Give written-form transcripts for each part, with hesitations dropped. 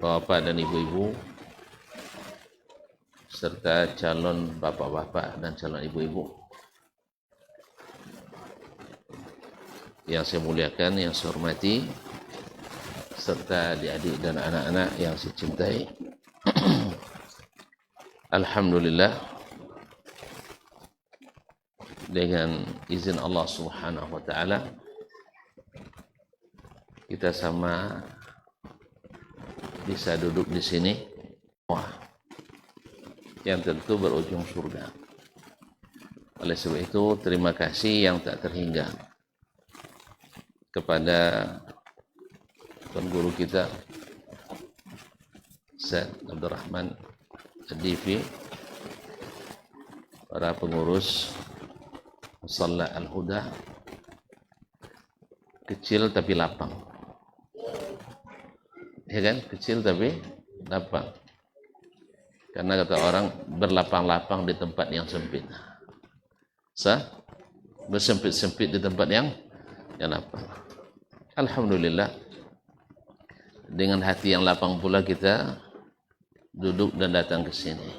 bapak dan ibu-ibu, serta calon bapak-bapak dan calon ibu-ibu yang saya muliakan, yang saya hormati, serta adik-adik dan anak-anak yang saya cintai. Alhamdulillah, dengan izin Allah Subhanahu wa taala kita sama bisa duduk di sini, yang tentu berujung surga. Oleh sebab itu, terima kasih yang tak terhingga kepada tuan guru kita Ustaz Abdul Rahman Ad-Divi, para pengurus Musalla Al-Huda, kecil tapi lapang, ya kan? Kecil tapi lapang, karena kata orang berlapang-lapang di tempat yang sempit, bersempit-sempit di tempat yang lapang. Alhamdulillah, dengan hati yang lapang pula kita duduk dan datang ke sini.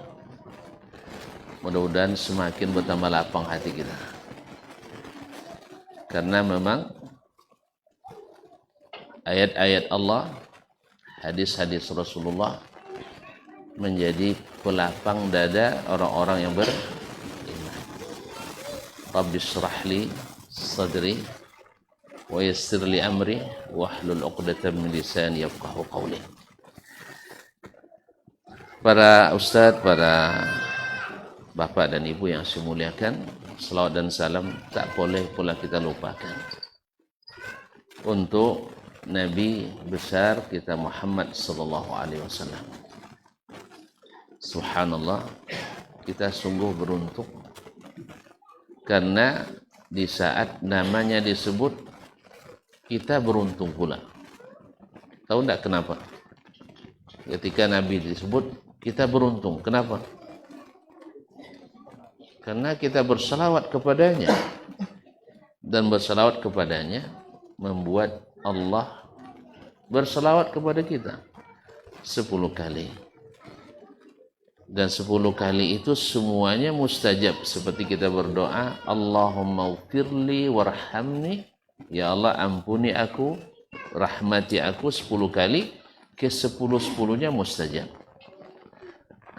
Mudah-mudahan semakin bertambah lapang hati kita, karena memang ayat-ayat Allah, hadis-hadis Rasulullah menjadi pelapang dada orang-orang yang beriman. Rabbi shrah li sadri wa yassir li amri wahlul 'uqdatam min lisani yafqahu qawli. Para ustadz, para bapak dan ibu yang saya muliakan, selawat dan salam tak boleh pula kita lupakan untuk Nabi besar kita Muhammad sallallahu alaihi wasallam. Subhanallah, kita sungguh beruntung karena di saat namanya disebut kita beruntung pula. Tahu enggak kenapa? Ketika Nabi disebut kita beruntung. Kenapa? Karena kita bersalawat kepadanya, dan bersalawat kepadanya membuat Allah bersalawat kepada kita 10 kali. Dan 10 kali itu semuanya mustajab. Seperti kita berdoa, Allahumma ufirli warhamni, ya Allah ampuni aku, rahmati aku 10 kali, ke 10-10-nya mustajab.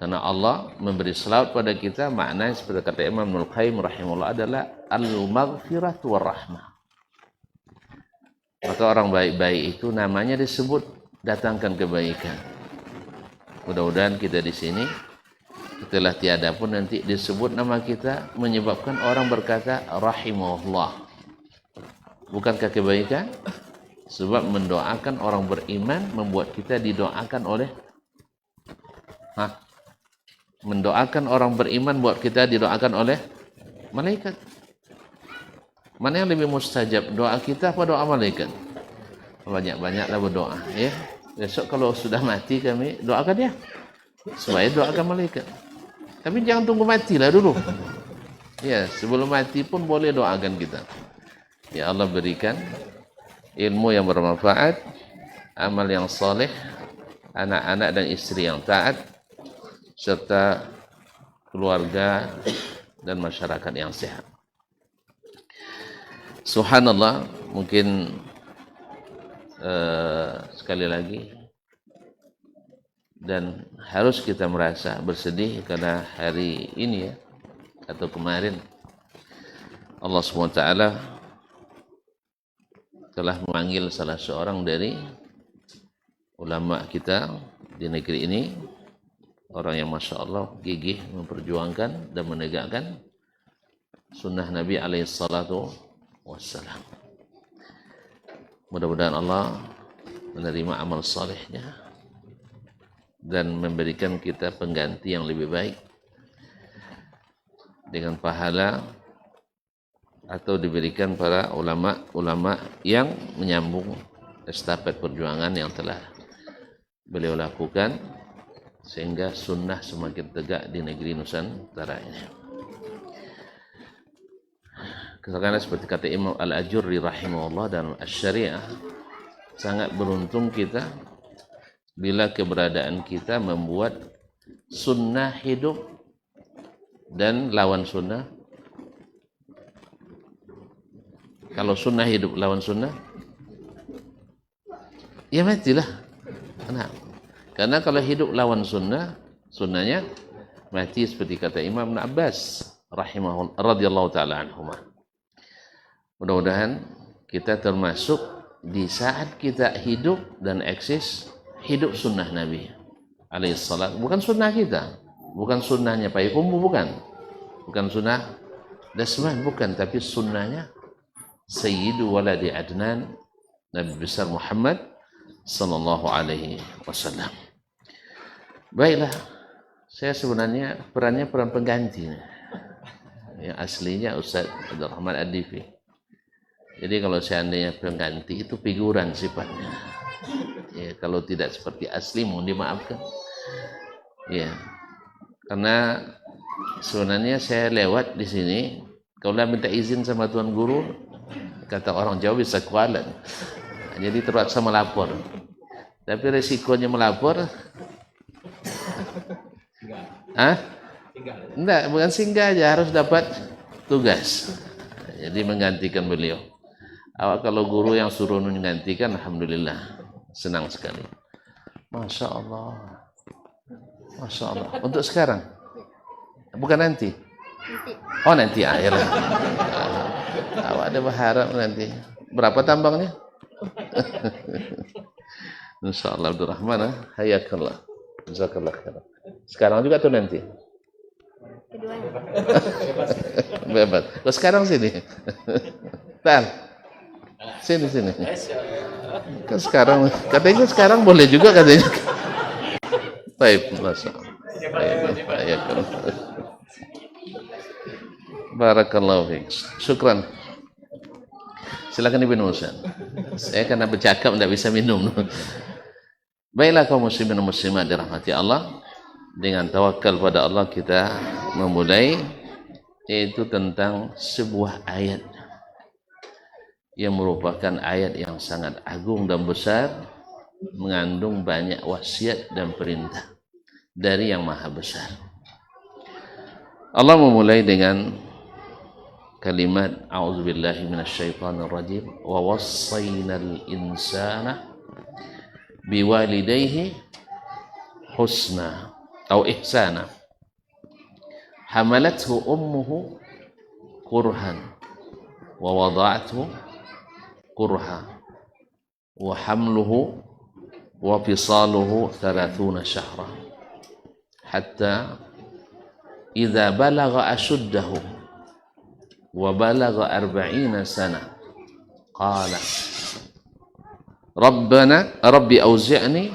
Karena Allah memberi salawat pada kita, maknanya seperti kata Imam Ibnul Qayyim rahimahullah adalah al-maghfirah wa rahmah. Maka orang baik-baik itu namanya disebut datangkan kebaikan. Mudah-mudahan kita di sini setelah tiada pun nanti disebut nama kita menyebabkan orang berkata rahimahullah. Bukankah kebaikan? Sebab mendoakan orang beriman membuat kita didoakan oleh mendoakan orang beriman buat kita didoakan oleh malaikat. Mana yang lebih mustajab, doa kita apa doa malaikat? Banyak-banyaklah berdoa, ya. Besok kalau sudah mati kami doakan dia supaya doakan malaikat. Tapi jangan tunggu matilah dulu. Ya, sebelum mati pun boleh doakan kita. Ya Allah, berikan ilmu yang bermanfaat, amal yang saleh, anak-anak dan istri yang taat, serta keluarga dan masyarakat yang sehat. Subhanallah, mungkin sekali lagi, dan harus kita merasa bersedih karena hari ini ya, atau kemarin Allah SWT telah memanggil salah seorang dari ulama kita di negeri ini, orang yang Masya Allah gigih memperjuangkan dan menegakkan sunnah Nabi alaihissalatu wassalam. Mudah-mudahan Allah menerima amal salehnya dan memberikan kita pengganti yang lebih baik dengan pahala, atau diberikan para ulama-ulama yang menyambung estafet perjuangan yang telah beliau lakukan, sehingga sunnah semakin tegak di negeri Nusantara ini. Karena seperti kata Imam Al-Ajurri rahimahullah dan Asy-Syariah, sangat beruntung kita bila keberadaan kita membuat sunnah hidup dan lawan sunnah. Kalau sunnah hidup lawan sunnah, ya matilah. Nah, karena kalau hidup lawan sunnah, sunnahnya mati, seperti kata Imam Ibn Abbas rahimahullah radhiyallahu taala anhuma. Mudah-mudahan kita termasuk di saat kita hidup dan eksis, hidup sunnah Nabi alaihissalam. Bukan sunnah kita, bukan sunnahnya Payakumbu, bukan sunnah Dasman, bukan, tapi sunnahnya Sayyidu Waladi Adnan, Nabi besar Muhammad sallallahu alaihi wasallam. Baiklah, saya sebenarnya perannya peran pengganti. Yang aslinya Ustaz Abdul Rahman Ad-Difi. Jadi kalau seandainya pengganti itu figuran sifatnya. Ya, kalau tidak seperti asli mohon dimaafkan. Ya. Karena sebenarnya saya lewat di sini, kalau minta izin sama tuan guru, kata orang Jawa bisa kualan. Jadi terpaksa melapor. Tapi resikonya melapor, enggak, bukan singgah aja, harus dapat tugas. Jadi menggantikan beliau. Awak kalau guru yang suruh menggantikan, alhamdulillah, senang sekali. Masya Allah, Masya Allah. Untuk sekarang, bukan nanti. Oh nanti akhir. Awak ada berharap nanti. Berapa tambangnya? Insya Allah Abdul Rahman, hayakallah, jazakallah khairan. Sekarang juga tuh nanti. Keduanya. Bebas. Lo sekarang sini. Tan. Sini. Kan sekarang, katanya sekarang boleh juga katanya. Baik, Masya Allah. Hayakallah. Barakallahu fiik. Syukran. Silakan Ibnu Husain. Saya karena bercakap tidak bisa minum. Baiklah kaum muslimin dan muslimat dirahmati Allah, dengan tawakal pada Allah kita memulai, yaitu tentang sebuah ayat yang merupakan ayat yang sangat agung dan besar, mengandung banyak wasiat dan perintah dari yang maha besar. Allah memulai dengan kalimat a'udzubillahi minasyaitonirrajim wa wassaynal insana biwalidayhi husna atau ihsana hamalathu ummuhu kurhan wa wada'athu kurha wa hamluhu wa fisaluhu 30 syahra hatta idza balagha ashuddahu wa balagha 40 sana qala Rabbi auzi'ni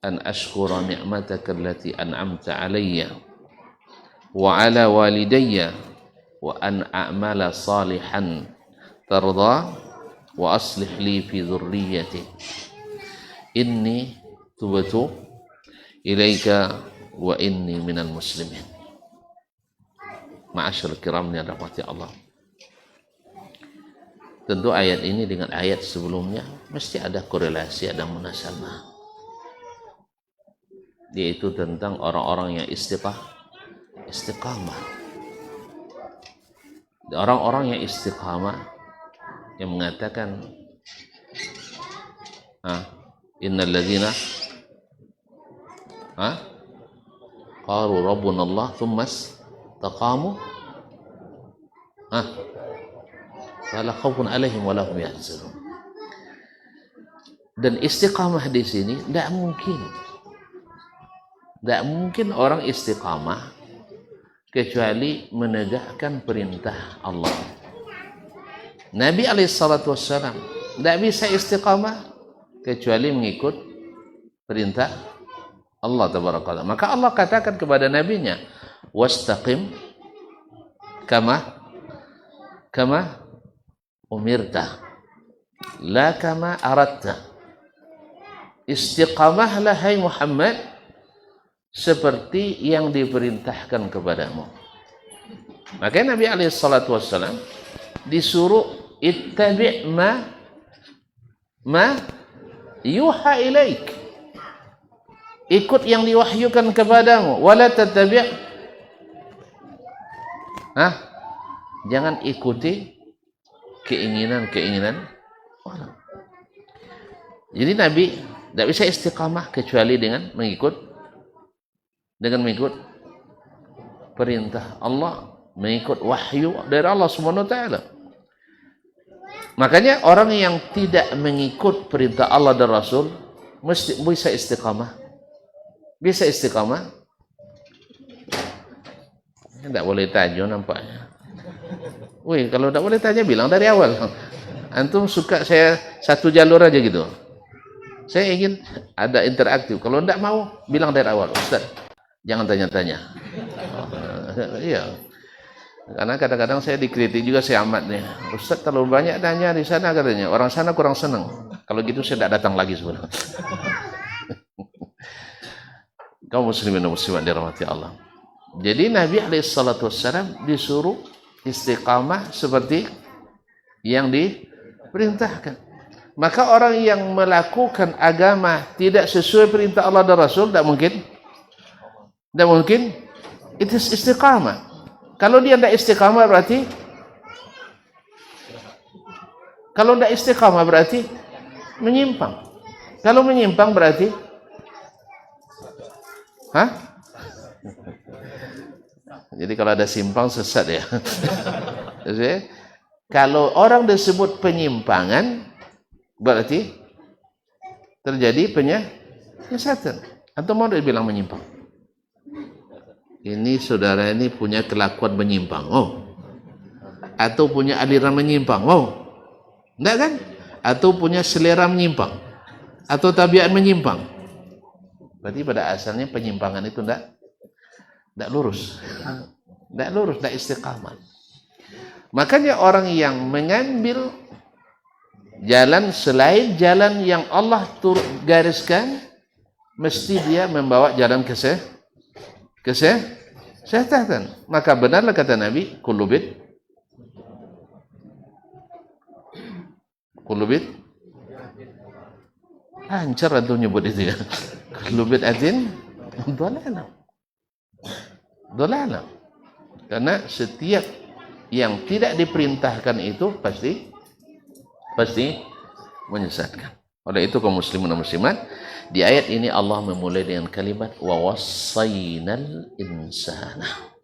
an ashkura ni'mataka allati an'amta alayya wa ala walidayya wa an a'mala salihan tarda wa aslih li fi dhurriyyati inni tubtu ilaika wa inni minal muslimin. Ma'asyarul kiram yang dirahmati Allah. Tentu ayat ini dengan ayat sebelumnya mesti ada korelasi, ada munasabah. Yaitu tentang orang-orang yang istiqamah. Orang-orang yang istiqamah yang mengatakan innal ladzina qalu rabbuna Allah thumma istaqamu fala khaufun alaihim wa lahum yahzanun. Dan istiqamah di sini tidak mungkin orang istiqamah kecuali menegakkan perintah Allah. Nabi alaihissalatu wassalam tidak bisa istiqamah kecuali mengikut perintah Allah tabaraka ta'ala. Maka Allah katakan kepada nabinya, wastaqim kama umirta la kama aradta. Istiqamahlah hai Muhammad seperti yang diperintahkan kepadamu. Maka Nabi alaihissalatu wassalam disuruh ittabi' ma yuha ilaik. ikut yang diwahyukan kepadamu. Wala tattabi', jangan ikuti keinginan-keinginan orang. Jadi Nabi tidak bisa istiqamah kecuali dengan mengikut perintah Allah, mengikut wahyu dari Allah Subhanahu wa taala. Makanya orang yang tidak mengikut perintah Allah dan Rasul mesti bisa istiqamah. Bisa istiqamah. Tidak boleh tanya nampaknya. Wih, kalau tidak boleh tanya bilang dari awal. Antum suka saya satu jalur aja gitu. Saya ingin ada interaktif. Kalau tidak mau, bilang dari awal. Ustaz, jangan tanya-tanya. Iya. Karena kadang-kadang saya dikritik juga saya amat nih. Ustaz terlalu banyak tanya di sana katanya. Orang sana kurang senang. Kalau gitu saya tidak datang lagi sebenarnya. Kaum muslimin dan muslimat dirahmati Allah. Jadi Nabi SAW disuruh istiqamah seperti yang diperintahkan. Maka orang yang melakukan agama tidak sesuai perintah Allah dan Rasul tidak mungkin itu istiqamah. Kalau dia tidak istiqamah berarti menyimpang. Kalau menyimpang berarti jadi kalau ada simpang sesat ya. Jadi, kalau orang disebut penyimpangan berarti terjadi penyesatan. Atau mau dibilang menyimpang? Ini saudara ini punya kelakuan menyimpang. Atau punya aliran menyimpang. Enggak kan? Atau punya selera menyimpang. Atau tabiat menyimpang. Berarti pada asalnya penyimpangan itu tidak lurus. Tidak istiqamah. Makanya orang yang mengambil jalan selain jalan yang Allah gariskan, mesti dia membawa jalan kesesatan. Maka benarlah kata Nabi, kullu bid lancar atau nyebut itu ya. Kullu bid'atin dhalalah. Karena setiap yang tidak diperintahkan itu pasti menyesatkan. Oleh itu kaum muslimin dan muslimat, di ayat ini Allah memulai dengan kalimat wa wassaynal insana.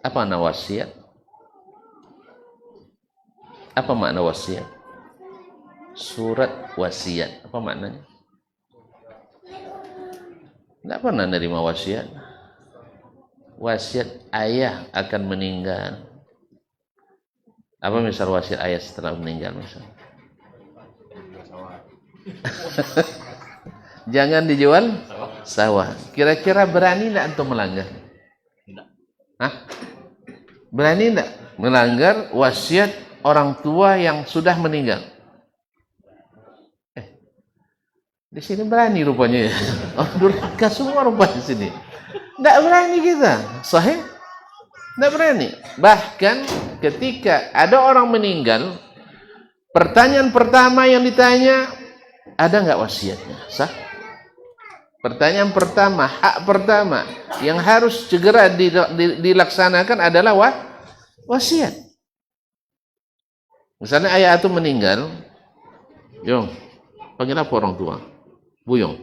Apa makna wasiat? Apa makna wasiat? Surat wasiat. Apa maknanya? Tidak pernah menerima wasiat. Wasiat ayah akan meninggal. Apa misal wasiat ayah setelah meninggal misal? Jangan dijual sawah. Kira-kira berani tidak untuk melanggar? Berani tidak melanggar wasiat orang tua yang sudah meninggal? Di sini berani rupanya ya. Durhaka semua rupanya di sini. Tidak berani kita. Sahih? Tidak berani. Bahkan ketika ada orang meninggal, pertanyaan pertama yang ditanya, ada nggak wasiatnya? Sah? Pertanyaan pertama, hak pertama yang harus segera dilaksanakan adalah wasiat. Misalnya ayah itu meninggal, Yong, panggil apa orang tua? Buyong.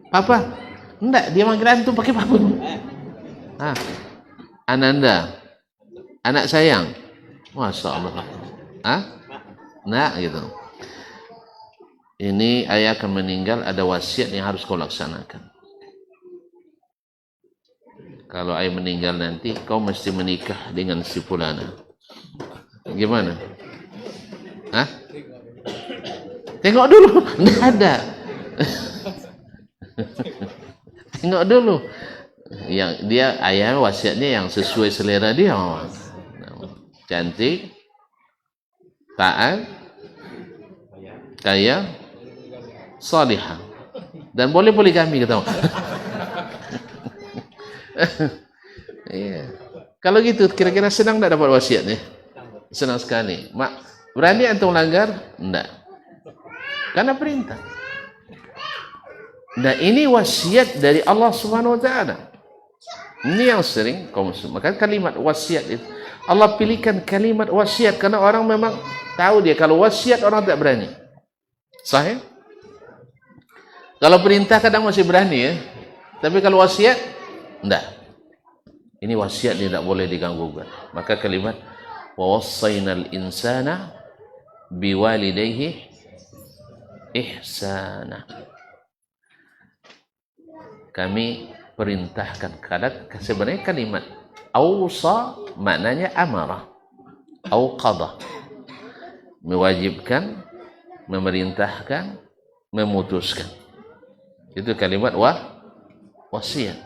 Papa? Enggak, dia manggil antum pakai papa. Ananda, anak sayang. Masya Allah. Nah, gitu. Ini ayah akan meninggal, ada wasiat yang harus kau laksanakan. Kalau ayah meninggal nanti, kau mesti menikah dengan si fulana. Gimana? Tengok dulu. Nggak ada. Tengok dulu. Yang dia ayah wasiatnya yang sesuai selera dia. Cantik, taat, kaya, salihah, dan boleh poligami kita. Iya. Kalau gitu kira-kira senang tidak dapat wasiatnya? Senang sekali. Mak, berani antum langgar? Enggak. Karena perintah. Nah, ini wasiat dari Allah Subhanahu wa taala. Ini yang sering kaum muslim. Maka kalimat wasiat itu Allah pilihkan kalimat wasiat karena orang memang tahu dia kalau wasiat orang tak berani. Sahih? Kalau perintah kadang masih berani ya. Tapi kalau wasiat enggak. Ini wasiat dia tidak boleh diganggu. Maka kalimat wa wassaynal insana biwalidayhi ihsana. Kami perintahkan. Sebenarnya kalimat awsa maknanya amarah au qada, mewajibkan, memerintahkan, memutuskan. Itu kalimat wasiat.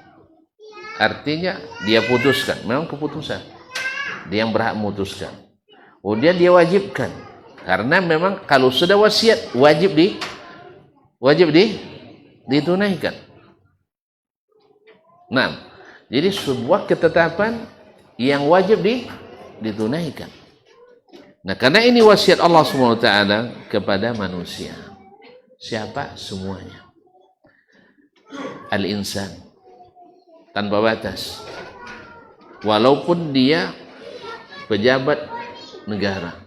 Artinya dia putuskan, memang keputusan dia yang berhak memutuskan. Kemudian dia wajibkan, karena memang kalau sudah wasiat wajib ditunaikan. Nah, jadi sebuah ketetapan yang wajib ditunaikan. Nah, karena ini wasiat Allah SWT kepada manusia. Siapa? Semuanya. Al-insan. Tanpa batas. Walaupun dia pejabat negara.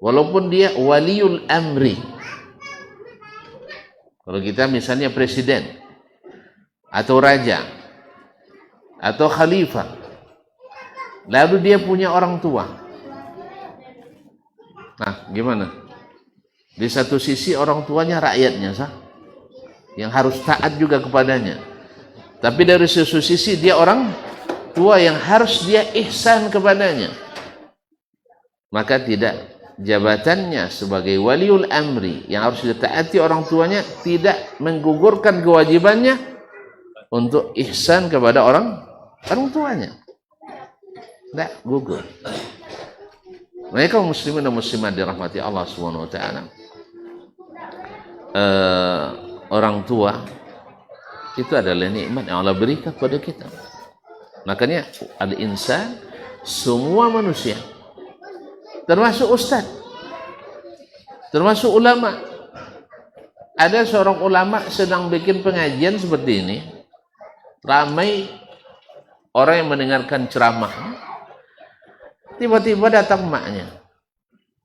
Walaupun dia waliul amri. Kalau kita misalnya presiden. Atau raja. Atau khalifah. Lalu dia punya orang tua. Nah, gimana? Di satu sisi orang tuanya rakyatnya, sah? Yang harus taat juga kepadanya. Tapi dari satu sisi dia orang tua yang harus dia ihsan kepadanya. Maka tidak, jabatannya sebagai waliul amri yang harus ditaati orang tuanya tidak menggugurkan kewajibannya untuk ihsan kepada orang tuanya. Tidak gugur. Mereka muslimin dan muslimat dirahmati Allah Subhanahu wa taala. Orang tua itu adalah nikmat yang Allah berikan kepada kita. Makanya al-insan, semua manusia, termasuk ustaz, termasuk ulama. Ada seorang ulama sedang bikin pengajian seperti ini. Ramai orang yang mendengarkan ceramah. Tiba-tiba datang maknya.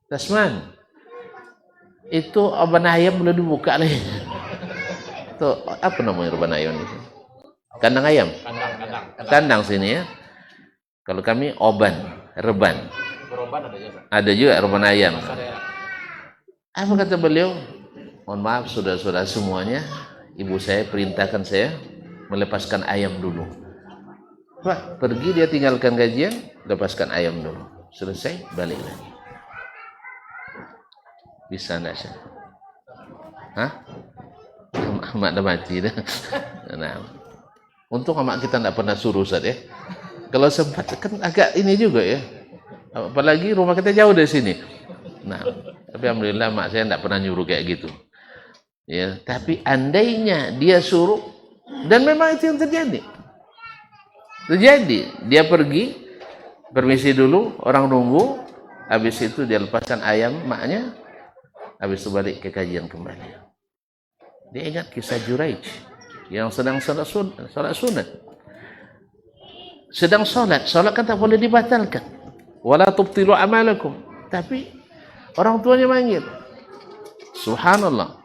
Tasman, itu oban ayam boleh dibuka lagi. Itu apa namanya oban ayam itu? Kandang ayam. Kandang sini ya. Kalau kami oban, reban. Ada juga reban ayam. Apa kata beliau? Mohon maaf saudara-saudara semuanya, ibu saya perintahkan saya melepaskan ayam dulu. Pak, pergi dia tinggalkan gajian, lepaskan ayam dulu. Selesai, balik lagi. Bisa enggak sih? Hah? Mak dah mati dah. Nah, untung mak kita enggak pernah suruh Ustaz ya. Kalau sempat kan agak ini juga ya. Apalagi rumah kita jauh dari sini. Nah, tapi alhamdulillah mak saya enggak pernah nyuruh kayak gitu. Ya, tapi andainya dia suruh, dan memang itu yang terjadi. Dia pergi, permisi dulu, orang nunggu, habis itu dia lepaskan ayam maknya, habis itu balik ke kajian kembali. Dia ingat kisah Juraij yang sedang salat sunat. Sedang salat kan tak boleh dibatalkan. Wala tubtilu amalakum. Tapi orang tuanya manggil. Subhanallah.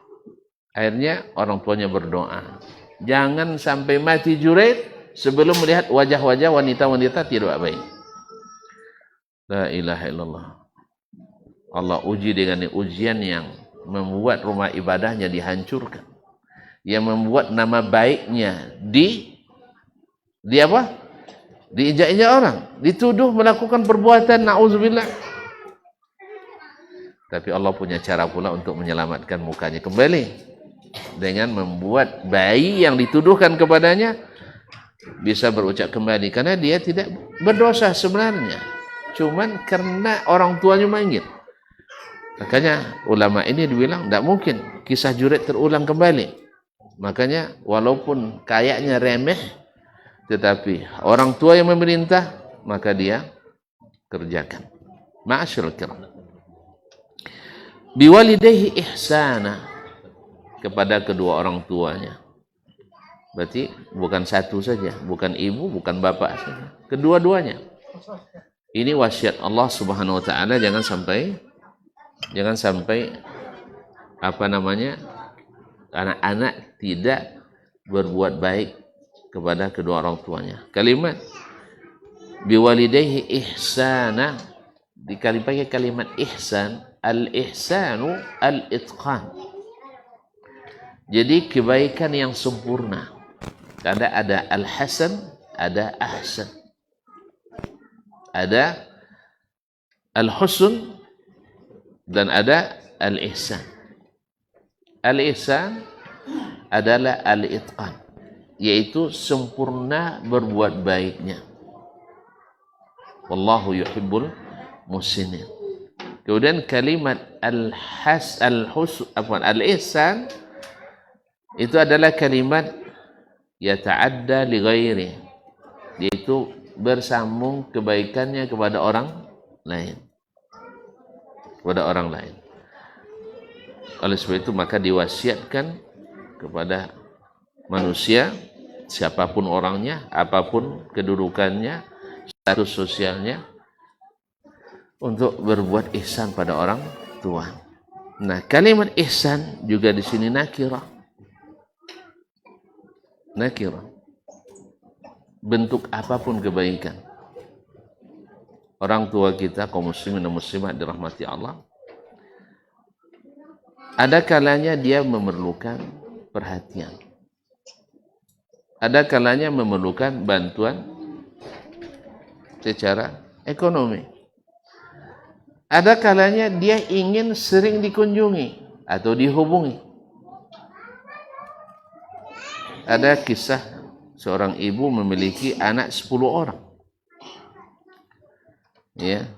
Akhirnya orang tuanya berdoa. Jangan sampai mati Juraij sebelum melihat wajah-wajah wanita-wanita tidak baik. La ilaha illallah. Allah uji dengan ujian yang membuat rumah ibadahnya dihancurkan. Yang membuat nama baiknya diinjak-injak orang, dituduh melakukan perbuatan na'udzubillah. Tapi Allah punya cara pula untuk menyelamatkan mukanya kembali dengan membuat bayi yang dituduhkan kepadanya bisa berucap kembali karena dia tidak berdosa sebenarnya, cuman karena orang tuanya manggil. Makanya ulama ini dibilang tidak mungkin kisah Juraij terulang kembali. Makanya walaupun kayaknya remeh, tetapi orang tua yang memerintah maka dia kerjakan. Ma'asyiral kiram, biwalidayhi ihsana. kepada kedua orang tuanya. Berarti bukan satu saja, bukan ibu, bukan bapak saja, kedua-duanya. Ini wasiat Allah Subhanahu wa taala, jangan sampai anak-anak tidak berbuat baik kepada kedua orang tuanya. Kalimat biwalidayhi ihsana pakai kalimat ihsan. Al-ihsanu al-itqan. Jadi kebaikan yang sempurna. Ada al-hasan, ada ahsan. Ada al-husn dan ada al-ihsan. Al-ihsan adalah al-itqan, yaitu sempurna berbuat baiknya. Wallahu yuhibbul muhsinin. Kemudian kalimat al-ihsan itu adalah kalimat yata'adda li ghairi, yaitu bersambung kebaikannya kepada orang lain. Oleh sebab itu maka diwasiatkan kepada manusia, siapapun orangnya, apapun kedudukannya, status sosialnya, untuk berbuat ihsan pada orang tua. Nah, kalimat ihsan juga di sini nakirah. Bentuk apapun kebaikan. Orang tua kita, kaum muslimin dan muslimat dirahmati Allah, ada kalanya dia memerlukan perhatian. Ada kalanya memerlukan bantuan secara ekonomi. Ada kalanya dia ingin sering dikunjungi atau dihubungi. Ada kisah seorang ibu memiliki anak 10 orang. Ya,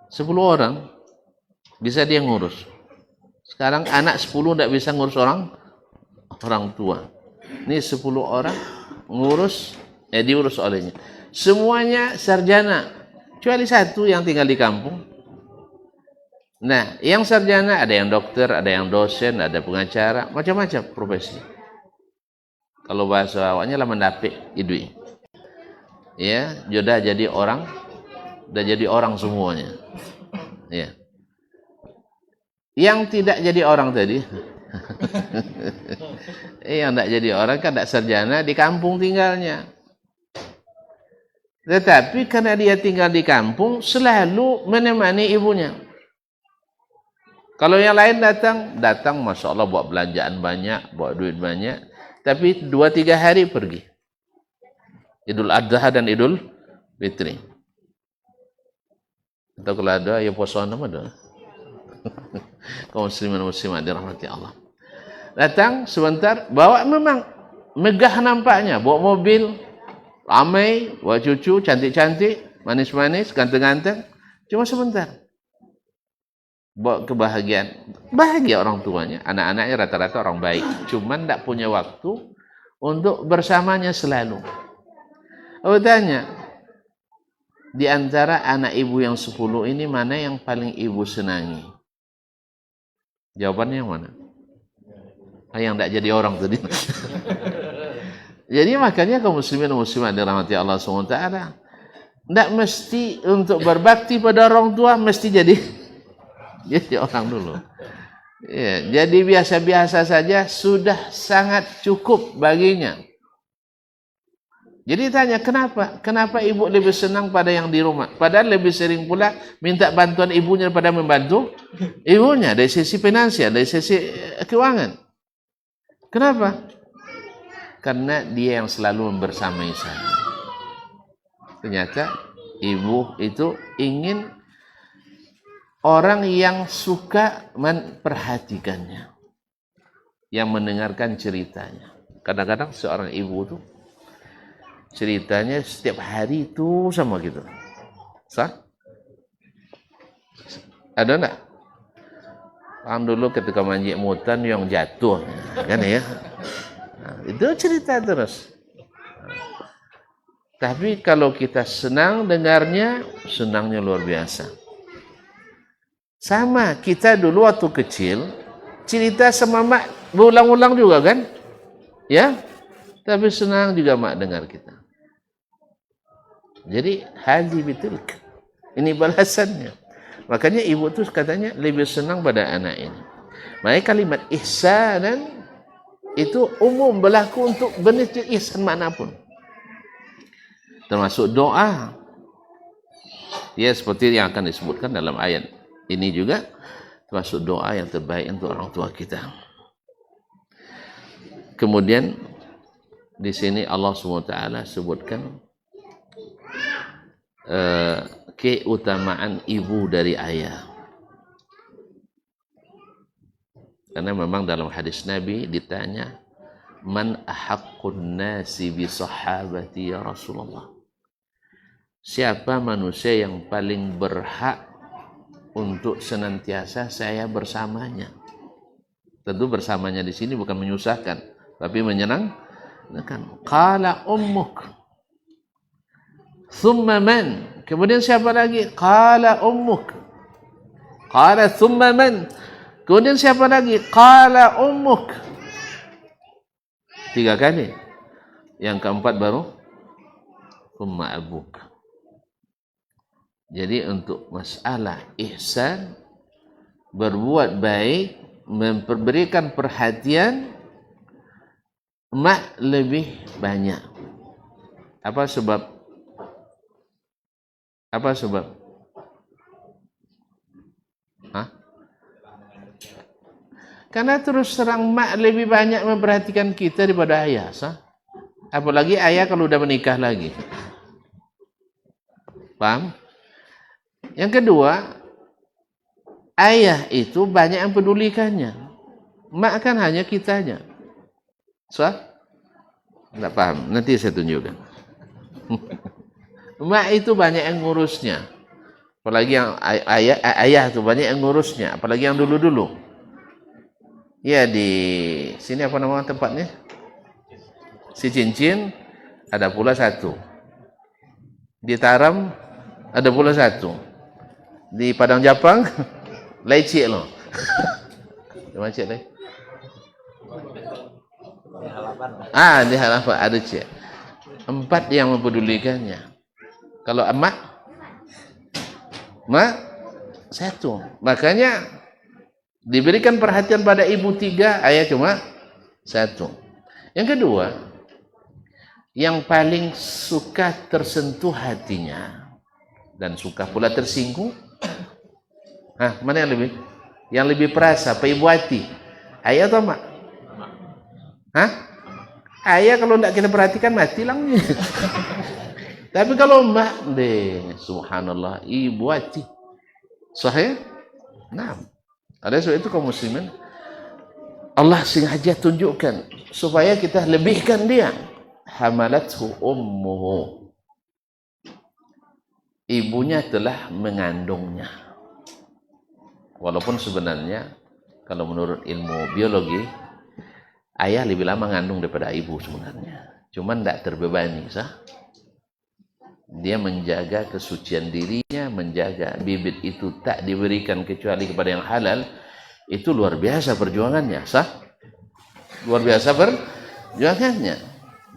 10 orang bisa dia ngurus. Sekarang anak 10 tidak bisa ngurus orang tua. Ini 10 orang diurus olehnya. Semuanya sarjana, kecuali satu yang tinggal di kampung. Nah, yang sarjana ada yang dokter, ada yang dosen, ada pengacara, macam-macam profesi. Kalau bahasa awaknya lah mendapik idui. Ya, sudah jadi orang semuanya. Ya. Yang tidak jadi orang tadi, yang tidak jadi orang kan tidak sarjana, di kampung tinggalnya. Tetapi karena dia tinggal di kampung, selalu menemani ibunya. Kalau yang lain datang, Masya Allah, bawa belanjaan banyak, bawa duit banyak, tapi 2-3 hari pergi. Idul Adha dan Idul Fitri. Atau kalau ada, ya puasa nama ada. Kaum muslimin muslimat dirahmati Allah. Datang sebentar, bawa memang megah nampaknya, bawa mobil, ramai, bawa cucu, cantik-cantik, manis-manis, ganteng-ganteng, cuma sebentar. Bawa kebahagiaan, bahagia orang tuanya, anak-anaknya rata-rata orang baik, cuman tidak punya waktu untuk bersamanya selalu. Aku tanya, di antara anak ibu yang 10 ini mana yang paling ibu senangi? Jawabannya yang mana? Yang tidak jadi orang tadi. Jadi makanya kaum muslimin dan muslimat dirahmati Allah SWT, tidak mesti untuk berbakti pada orang tua mesti jadi orang dulu. Ya, jadi biasa-biasa saja sudah sangat cukup baginya. Jadi tanya, kenapa ibu lebih senang pada yang di rumah? Padahal lebih sering pula minta bantuan ibunya daripada membantu ibunya dari sisi finansial, dari sisi keuangan. Kenapa? Karena dia yang selalu membersamai saya. Ternyata ibu itu ingin orang yang suka memperhatikannya, yang mendengarkan ceritanya. Kadang-kadang seorang ibu itu ceritanya setiap hari itu sama gitu. Sah? Ada enggak? Orang dulu ketika manjik mutan yang jatuh, kan ya? Nah, itu cerita terus. Tapi kalau kita senang dengarnya, senangnya luar biasa. Sama kita dulu waktu kecil cerita sama mak berulang-ulang juga kan? Ya, tapi senang juga mak dengar kita. Jadi haji betul. Ini balasannya. Makanya ibu tuh katanya lebih senang pada anak ini. Makanya kalimat ihsanan itu umum berlaku untuk jenis ihsan manapun. Termasuk doa. Ya, seperti yang akan disebutkan dalam ayat ini juga, termasuk doa yang terbaik untuk orang tua kita. Kemudian di sini Allah SWT sebutkan keutamaan ibu dari ayah. Karena memang dalam hadis Nabi ditanya, man ahaqqun nasi bi sahabati ya Rasulullah. Siapa manusia yang paling berhak untuk senantiasa saya bersamanya? Tentu bersamanya di sini bukan menyusahkan, tapi menyenangkan. Qala ummuk. Thumma man. Kemudian siapa lagi? Qala ummuk. Qala thumma man. Kemudian siapa lagi? Qala ummuk. 3 kali. Yang keempat baru thumma abuk. Jadi untuk masalah ihsan, berbuat baik, memberikan perhatian, mak lebih banyak. Apa sebab? Apa sebab? Hah? Karena terus terang mak lebih banyak memperhatikan kita daripada ayah, sah? Apalagi ayah kalau udah menikah lagi. Paham? Yang kedua, ayah itu banyak yang pedulikannya. Mak kan hanya kitanya. Sah? Tidak paham, nanti saya tunjukkan. Mak itu banyak yang ngurusnya. Apalagi yang ayah itu banyak yang ngurusnya. Apalagi yang dulu-dulu. Ya di sini apa nama tempatnya? Si Cincin ada pula satu. Di Taram ada pula satu. Di Padang Japang lecik loh. Macam cik leh. Di halaman ada cik. 4 yang mempedulikannya. Kalau mak satu. Makanya diberikan perhatian pada ibu 3, ayah cuma 1. Yang kedua, yang paling suka tersentuh hatinya dan suka pula tersinggung. Mana yang lebih? Yang lebih perasa, apa ibu hati? Ayah atau mak? Ayah kalau tidak kita perhatikan mati langnya. Tapi kalau mak, subhanallah, ibu hati. Sahih? Nah, ada sebab itu kaum muslimin, Allah sengaja tunjukkan supaya kita lebihkan dia. Hamalathu ummuhu. Ibunya telah mengandungnya. Walaupun sebenarnya kalau menurut ilmu biologi, ayah lebih lama mengandung daripada ibu sebenarnya. Cuman tidak terbebani, sah? Dia menjaga kesucian dirinya, menjaga bibit itu tak diberikan kecuali kepada yang halal. Itu luar biasa perjuangannya, sah? Luar biasa perjuangannya.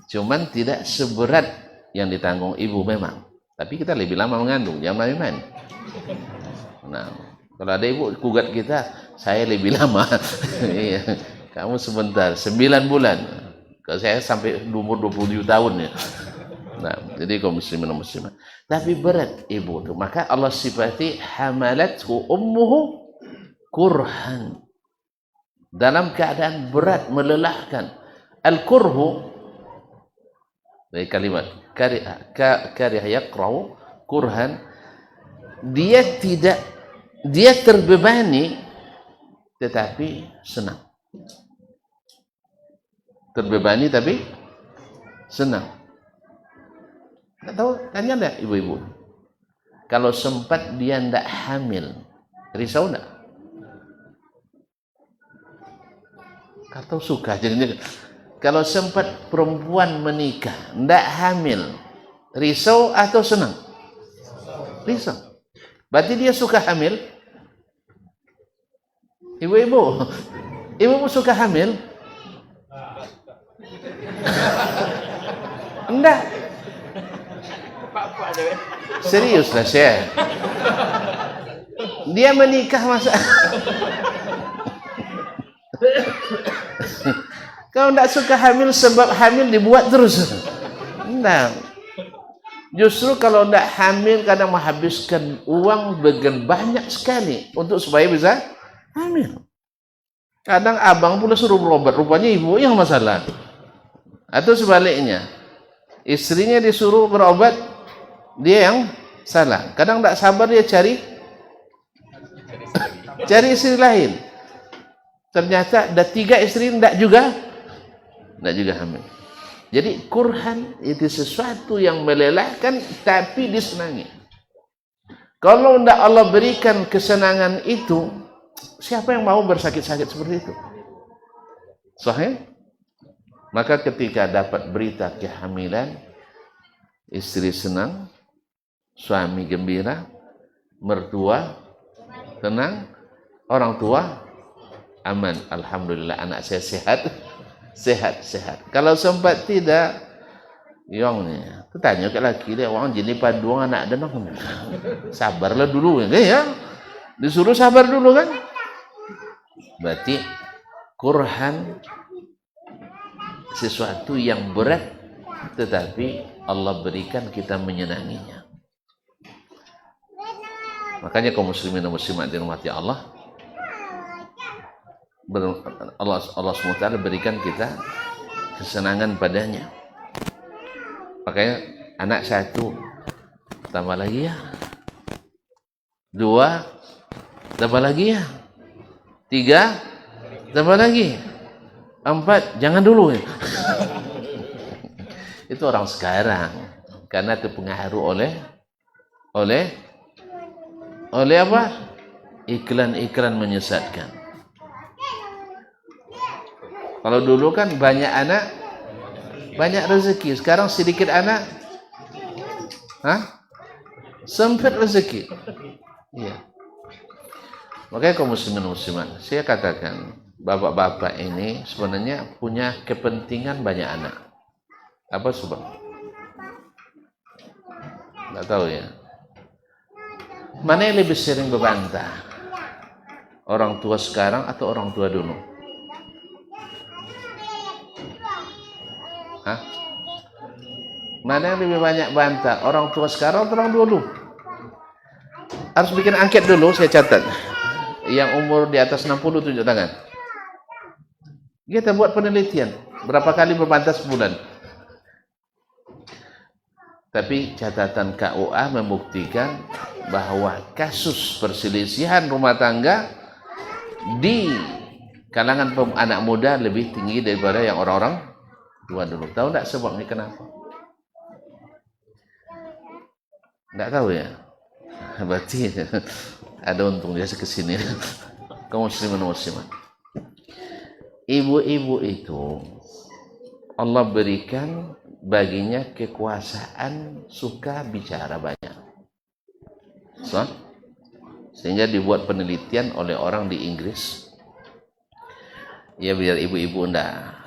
Cuman tidak seberat yang ditanggung ibu memang. Tapi kita lebih lama mengandung, jangan main-main. Nah, kalau ada ibu kugat kita, saya lebih lama. Iya. Kamu sebentar, 9 bulan. Kalau saya sampai umur 27 tahun ya. Nah, jadi kaum muslimin dan muslimat. Tapi berat ibu itu. Maka Allah sifati hamalathu ummuhu kurhan. Dalam keadaan berat, melelahkan. Al-kurhu dari kalimat kariha yaqra'u kurhan, dia terbebani tetapi senang. Terbebani tapi senang. Tak tahu, tanya enggak ibu-ibu? Kalau sempat dia enggak hamil, risau enggak? Atau suka jadinya? Kalau sempat perempuan menikah, enggak hamil, risau atau senang? Risau. Berarti dia suka hamil? Ibu-ibu, Ibu suka hamil? Enggak. Serius lah saya. Dia menikah masa. Kalau enggak suka hamil sebab hamil dibuat terus. Enggak. Justru kalau enggak hamil kadang menghabiskan uang bagian banyak sekali untuk supaya bisa hamil. Kadang abang pula suruh berobat, rupanya ibu yang masalah. Atau sebaliknya, istrinya disuruh berobat, dia yang salah. Kadang tak sabar dia cari istri lain. Ternyata ada 3 istri tidak juga hamil. Jadi kurhan itu sesuatu yang melelahkan tapi disenangi. Kalau tidak Allah berikan kesenangan itu, siapa yang mau bersakit-sakit seperti itu? Sahih? Maka ketika dapat berita kehamilan, istri senang, suami gembira, mertua tenang, orang tua aman. Alhamdulillah anak saya sehat. Kalau sempat tidak, yongnya, tanya ke laki dia, orang jadi paduang anak dan orang sabarlah dulu ya. Disuruh sabar dulu kan. Berarti kurhan sesuatu yang berat tetapi Allah berikan kita menyenanginya. Makanya kaum muslimin dan muslimat dirahmati Allah, Allah SWT berikan kita kesenangan padanya. Makanya anak 1 tambah lagi ya, 2 tambah lagi ya, 3 tambah lagi, 4 jangan dulu ya. Itu orang sekarang karena terpengaruh oleh apa? Iklan-iklan menyesatkan. Kalau dulu kan banyak anak, banyak rezeki. Sekarang sedikit anak, sempit rezeki. Iya. Makanya kaum muslimin muslimat, saya katakan, bapak-bapak ini sebenarnya punya kepentingan banyak anak. Apa sebab? Nggak tahu ya. Mana yang lebih sering berbantah? Orang tua sekarang atau orang tua dulu? Mana yang lebih banyak bantah? Orang tua sekarang atau orang dulu? Harus bikin angket dulu, saya catat. Yang umur di atas 60 tunjuk tangan. Kita buat penelitian. Berapa kali berbantah sebulan? Tapi catatan KUA membuktikan bahwa kasus perselisihan rumah tangga di kalangan anak muda lebih tinggi daripada yang orang-orang tua dulu. Tahu tak sebabnya kenapa? Tidak tahu ya. Berarti ada untung dia kesini. Kaum muslimin muslimat. Ibu-ibu itu Allah berikan baginya kekuasaan suka bicara banyak. Sehingga dibuat penelitian oleh orang di Inggris. Ya biar ibu-ibu enggak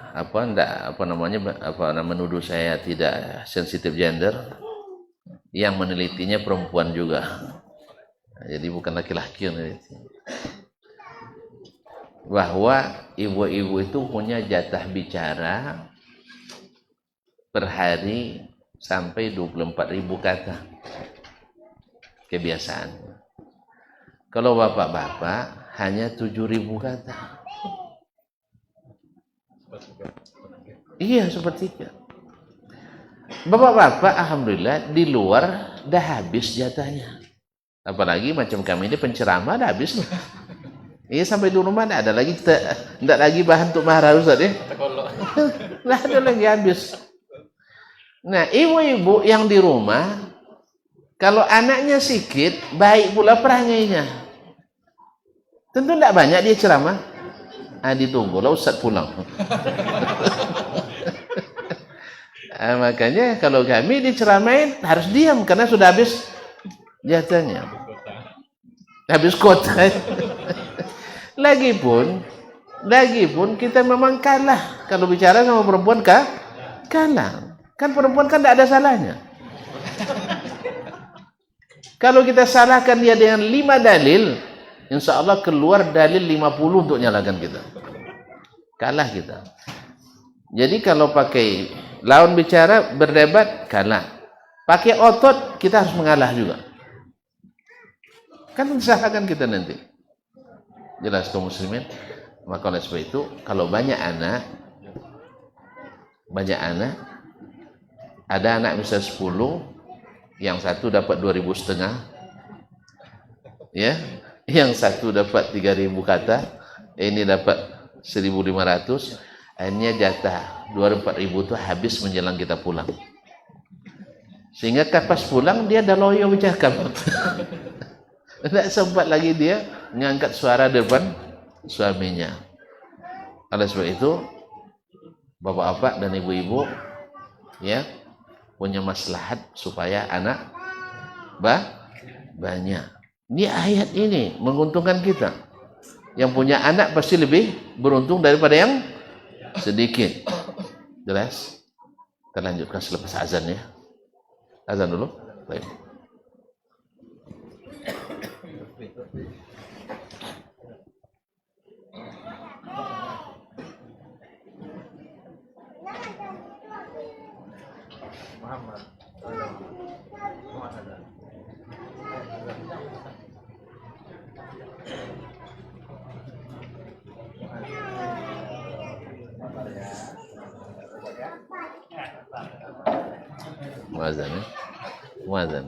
menuduh saya tidak sensitif gender. Yang menelitinya perempuan juga. Jadi bukan laki-laki yang meneliti. Bahwa ibu-ibu itu punya jatah bicara per hari sampai 24.000 kata. Kebiasaan. Kalau bapak-bapak hanya 7.000 kata. Iya, sepertiga. Bapak-bapak alhamdulillah di luar dah habis jatahnya. Apalagi macam kami ini penceramah dah habis. Iya, sampai di rumah ada lagi, tidak lagi bahan untuk mahar Ustaz ya. Lah ada lagi habis. Nah, ibu-ibu yang di rumah kalau anaknya sikit, baik pula perangainya. Tentu tidak banyak dia ceramah. Ditunggulah Ustaz pulang. Makanya kalau kami diceramain harus diam karena sudah habis jatahnya. Habis kota. Lagipun Lagipun kita memang kalah kalau bicara sama perempuan kalah. Kan perempuan kan tidak ada salahnya. Kalau kita salahkan dia dengan 5 dalil, insya Allah keluar dalil 50 untuk nyalakan kita. Kalah kita. Jadi kalau pakai lawan bicara, berdebat, kalah. Pakai otot, kita harus mengalah juga. Kan mensalahkan kita nanti. Jelas kaum muslimin. Maka oleh sebab itu, kalau banyak anak, ada anak bisa 10, yang satu dapat 2.500, ya, yang satu dapat 3.000 kata, ini dapat 1.500, akhirnya jatah 2.000-4.000 itu habis menjelang kita pulang. Sehingga pas pulang dia dah loyo bercakap. Tidak sempat lagi dia mengangkat suara depan suaminya. Oleh sebab itu, bapak-bapak dan ibu-ibu, ya, punya maslahat supaya anak banyak. Ini ayat ini menguntungkan kita. Yang punya anak pasti lebih beruntung daripada yang sedikit. Jelas? Kita lanjutkan selepas azan ya. Azan dulu. Baik. Muhammad. Muazan ya. Muazan.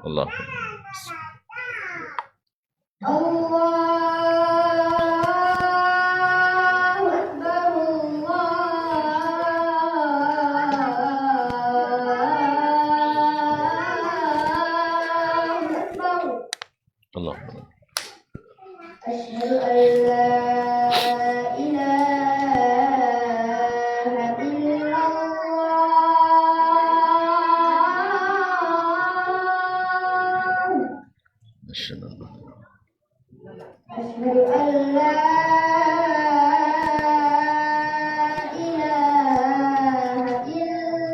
Allah. Allah. Asyhadu an la ilaha illallah. Asyhadu an Asyhadu an la ilaha illallah.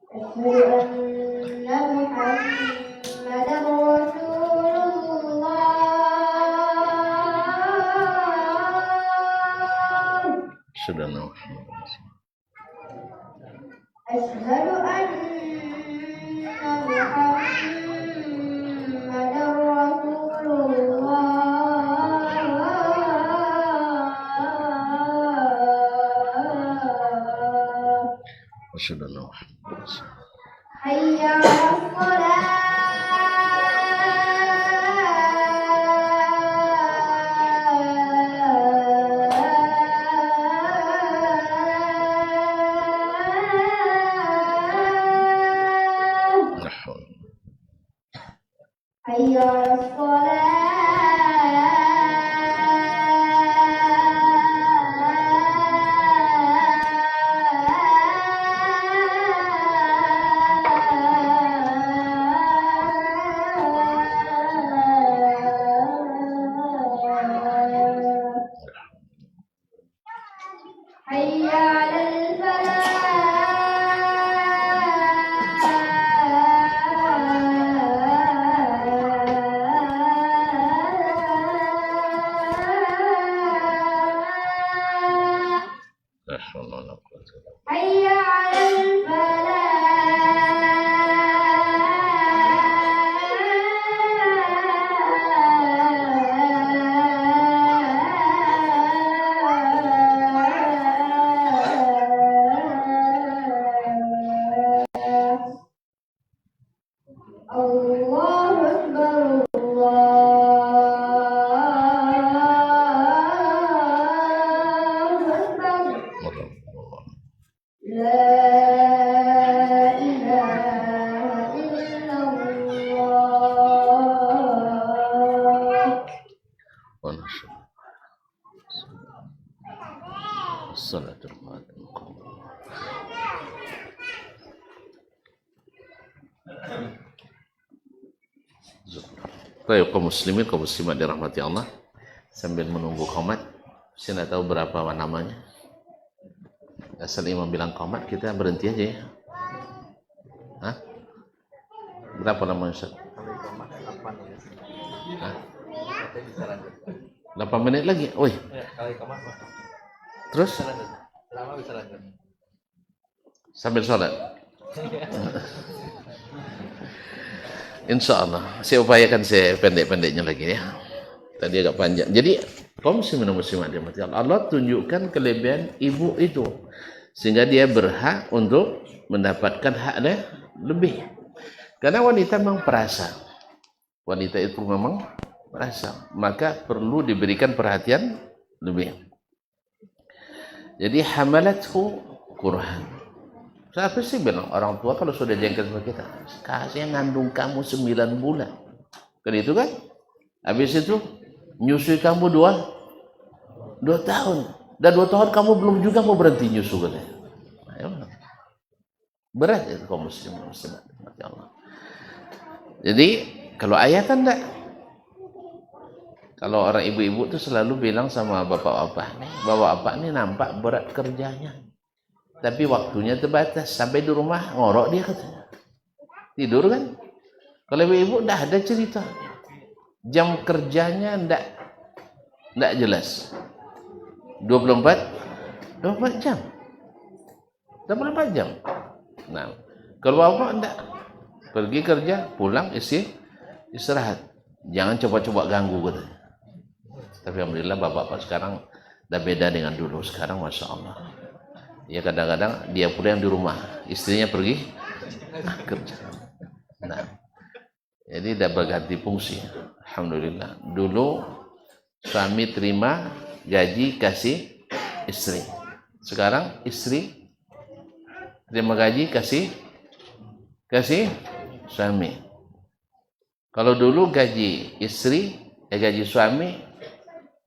Asyhadu anna Muhammadar Rasulullah. Asyhadu an Asyhadu anna Muhammadar Rasulullah. Asyhadu an Hayya 'alas shalah. Hayya 'alas Hayya 'alal falah. Hayya 'alal falah. Allahu Akbar, Allahu Akbar. La Salatul Fatihah. Baik, kaum muslimin, kaum muslimat dirahmati Allah. Sambil menunggu qomat, saya tidak tahu berapa namanya. Asal imam bilang qomat, kita berhenti aja ya. Hah? Berapa namanya Ustaz? 8 menit lagi. Woi. Terus? Sambil sholat. Insya Allah. Saya upayakan saya pendek-pendeknya lagi ya. Tadi agak panjang. Jadi kaum muslimin dan muslimat dirahmati Allah, Allah tunjukkan kelebihan ibu itu sehingga dia berhak untuk mendapatkan haknya lebih. Karena wanita memang perasa. Wanita itu memang perasa. Maka perlu diberikan perhatian lebih. Jadi hamalathu kurhan. Siapa sih bilang orang tua kalau sudah jengkel sama kita? Saya ngandung kamu 9 bulan. Kan itu kan? Habis itu nyusui kamu 2 tahun. Dan 2 tahun kamu belum juga mau berhenti nyusu katanya. Berat itu kaum muslimin muslimat. Allah. Jadi kalau ayah kan enggak. Kalau orang ibu-ibu tuh selalu bilang sama bapak-bapak nih nampak berat kerjanya. Tapi waktunya terbatas, sampai di rumah ngorok dia katanya. Tidur kan? Kalau ibu-ibu dah ada cerita. Jam kerjanya enggak jelas. 24 jam. 24 jam. Nah, kalau bapak enggak, pergi kerja, pulang istirahat. Jangan coba-coba ganggu katanya. Tapi alhamdulillah bapak-bapak sekarang dah beda dengan dulu. Sekarang masya Allah. Ya kadang-kadang dia pula yang di rumah, istrinya pergi kerja. Nah, jadi dah berganti fungsi. Alhamdulillah. Dulu suami terima gaji kasih istri. Sekarang istri terima gaji kasih suami. Kalau dulu gaji istri, gaji suami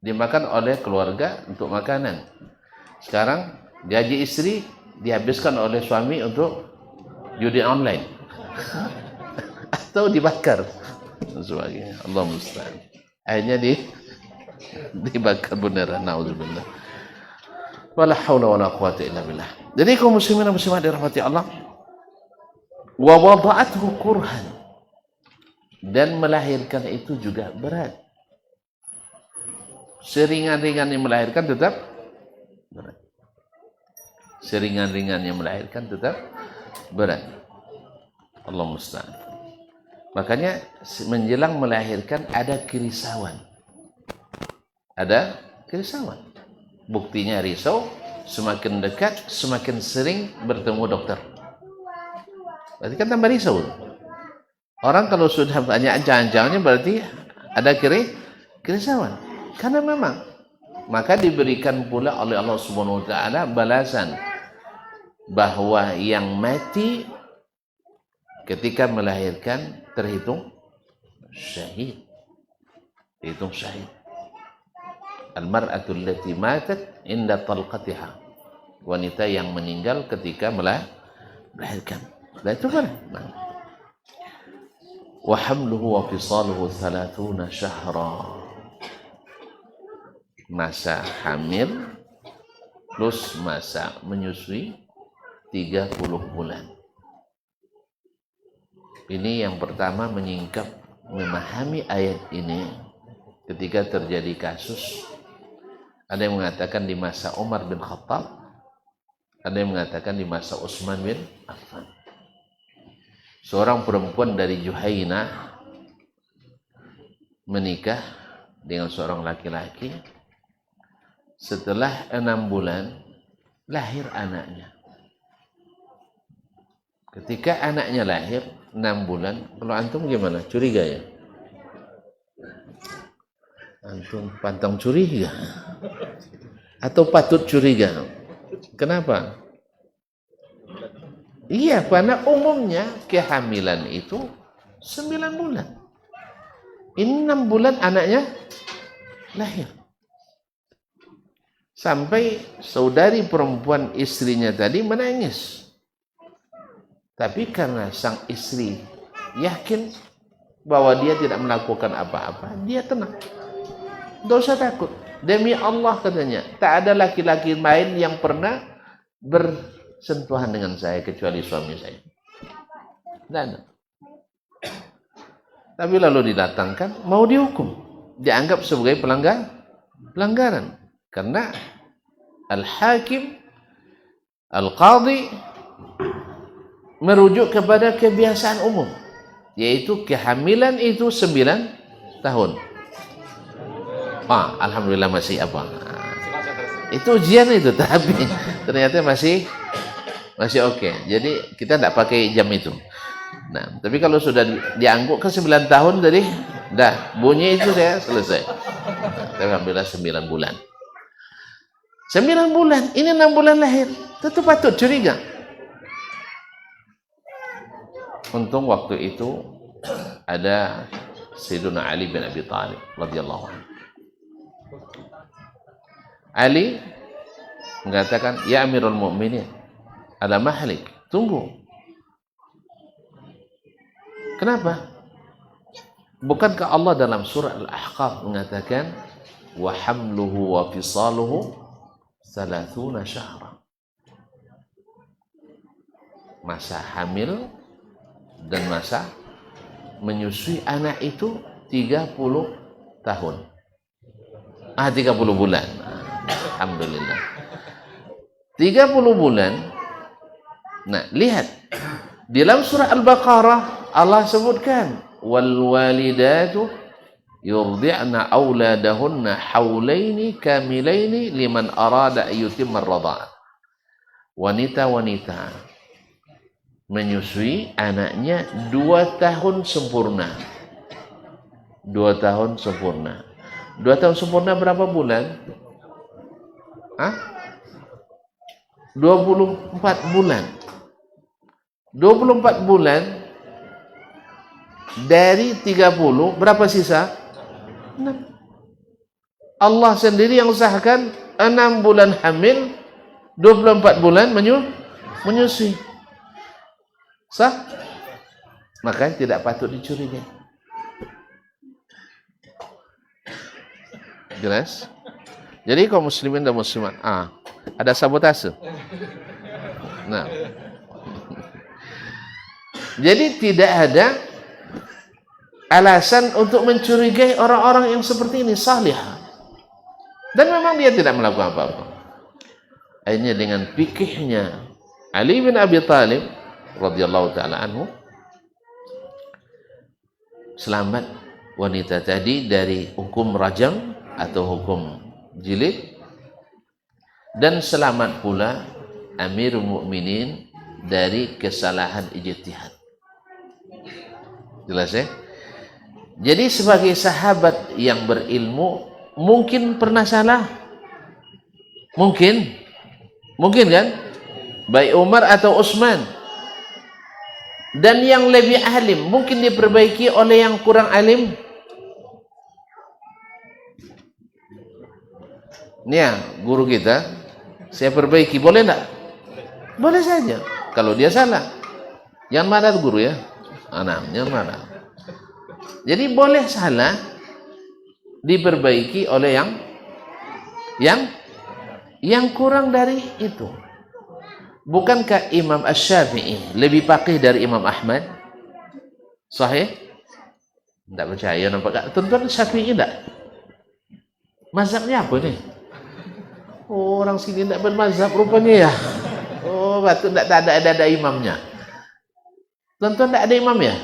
dimakan oleh keluarga untuk makanan. Sekarang gaji istri dihabiskan oleh suami untuk judi online atau dibakar sebagainya. Allah musta'an. Akhirnya dibakar beneran. Nauzubillah. Wala haula wala quwata illa billah. Jadi kaum muslimin dan muslimat dirahmati Allah, wa wada'athu kurhan, dan melahirkan itu juga berat. Seringan-ringannya melahirkan tetap berat. Seringan-ringannya melahirkan tetap berat. Allah musta'an. Makanya menjelang melahirkan ada kerisauan. Ada kerisauan. Buktinya risau, semakin dekat, semakin sering bertemu dokter. Berarti kan tambah risau. Orang kalau sudah banyak jangan-jangannya berarti ada kerisauan. Karena memang maka diberikan pula oleh Allah Subhanahu wa taala balasan bahwa yang mati ketika melahirkan terhitung syahid. Terhitung syahid. Al-mar'atu allati matat inda talqatiha. Wanita yang meninggal ketika melahirkan. Dan itu kan. Wa hamluhu wa fisaluhu 30 syahra. Masa hamil plus masa menyusui 30 bulan. Ini yang pertama menyingkap memahami ayat ini ketika terjadi kasus. Ada yang mengatakan di masa Umar bin Khattab, ada yang mengatakan di masa Utsman bin Affan. Seorang perempuan dari Juhaina menikah dengan seorang laki-laki. Setelah 6 bulan lahir anaknya. Ketika anaknya lahir 6 bulan, kalau antum gimana? Curiga ya? Antum pantang curiga? Atau patut curiga? Kenapa? Iya, karena umumnya kehamilan itu 9 bulan. Ini 6 bulan anaknya lahir. Sampai saudari perempuan istrinya tadi menangis. Tapi karena sang istri yakin bahwa dia tidak melakukan apa-apa, dia tenang. Tidak usah takut. Demi Allah katanya, tak ada laki-laki lain yang pernah bersentuhan dengan saya kecuali suami saya. Tidak ada. Tapi lalu didatangkan, mau dihukum. Dianggap sebagai pelanggaran. Karena al-hakim, al-qadhi merujuk kepada kebiasaan umum, yaitu kehamilan itu 9 tahun. Alhamdulillah masih apa? Itu ujian itu, tapi ternyata masih oke. Jadi kita tidak pakai jam itu. Nah, tapi kalau sudah diangguk ke 9 tahun tadi, dah bunyi itu saya selesai. Tapi alhamdulillah 9 bulan. 9 bulan, ini 6 bulan lahir. Tentu patut curiga. Untung waktu itu ada Sayyiduna Ali bin Abi Thalib radhiyallahu anhu. Ali mengatakan, "Ya Amirul Mukminin, ala mahlik, tunggu." Kenapa? Bukankah Allah dalam surah Al-Ahqaf mengatakan, "Wa hamluhu wa fisaluhu 30 syahra." Masa hamil dan masa menyusui anak itu 30 tahun. 30 bulan. Alhamdulillah. 30 bulan. Nah, lihat. Di dalam surah Al-Baqarah Allah sebutkan, "Wal walidatu yurdi'na auladahunna haulaini kamilaini liman arada yutimma ar-radha'ah." Wanita-wanita menyusui anaknya 2 tahun sempurna. 2 tahun sempurna. 2 tahun sempurna berapa bulan? 24 bulan. 24 bulan dari 30 berapa sisa? 6. Allah sendiri yang sahkan 6 bulan hamil, 24 bulan menyusui. Sah? Makanya tidak patut dicurigai. Jelas? Jadi kaum muslimin dan muslimat, ada sabotase. Nah, jadi tidak ada alasan untuk mencurigai orang-orang yang seperti ini, salihah. Dan memang dia tidak melakukan apa-apa. Akhirnya dengan fikihnya Ali bin Abi Thalib radhiyallahu taala anhu, selamat wanita tadi dari hukum rajam atau hukum jilid, dan selamat pula Amirul Mukminin dari kesalahan ijtihad. Jelas ya? Jadi sebagai sahabat yang berilmu, mungkin pernah salah? Mungkin kan? Baik Umar atau Utsman. Dan yang lebih alim mungkin diperbaiki oleh yang kurang alim. Nih ya, guru kita, saya perbaiki, boleh enggak? Boleh saja. Kalau dia salah, jangan marah guru ya. Jangan marah. Jadi boleh salah, diperbaiki oleh yang kurang dari itu. Bukankah Imam Asy-Syafi'i lebih faqih dari Imam Ahmad? Sahih? Tidak percaya nampak tak? Tuan-tuan Syafi'i tidak? Mazhabnya apa nih? Oh, orang sini tidak bermazhab rupanya ya. Oh, betul tidak ada imamnya. Tuan-tuan tidak ada imam ya?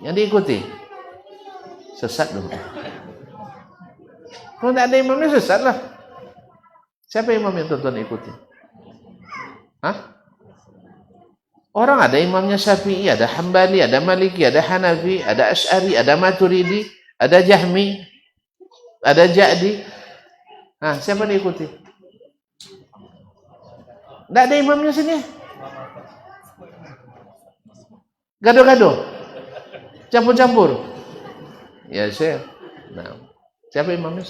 Yang diikuti? Sesat dong. Kalau tidak ada imamnya sesat lah. Siapa imam yang tuan-tuan ikuti? Orang ada imamnya Syafi'i, ada Hambali, ada Maliki, ada Hanafi, ada Asy'ari, ada Maturidi, ada Jahmi, ada Ja'di. Siapa diikuti? Tidak ada imamnya sini. Gaduh-gaduh, campur-campur. Ya, Syekh. Nah, siapa imamnya?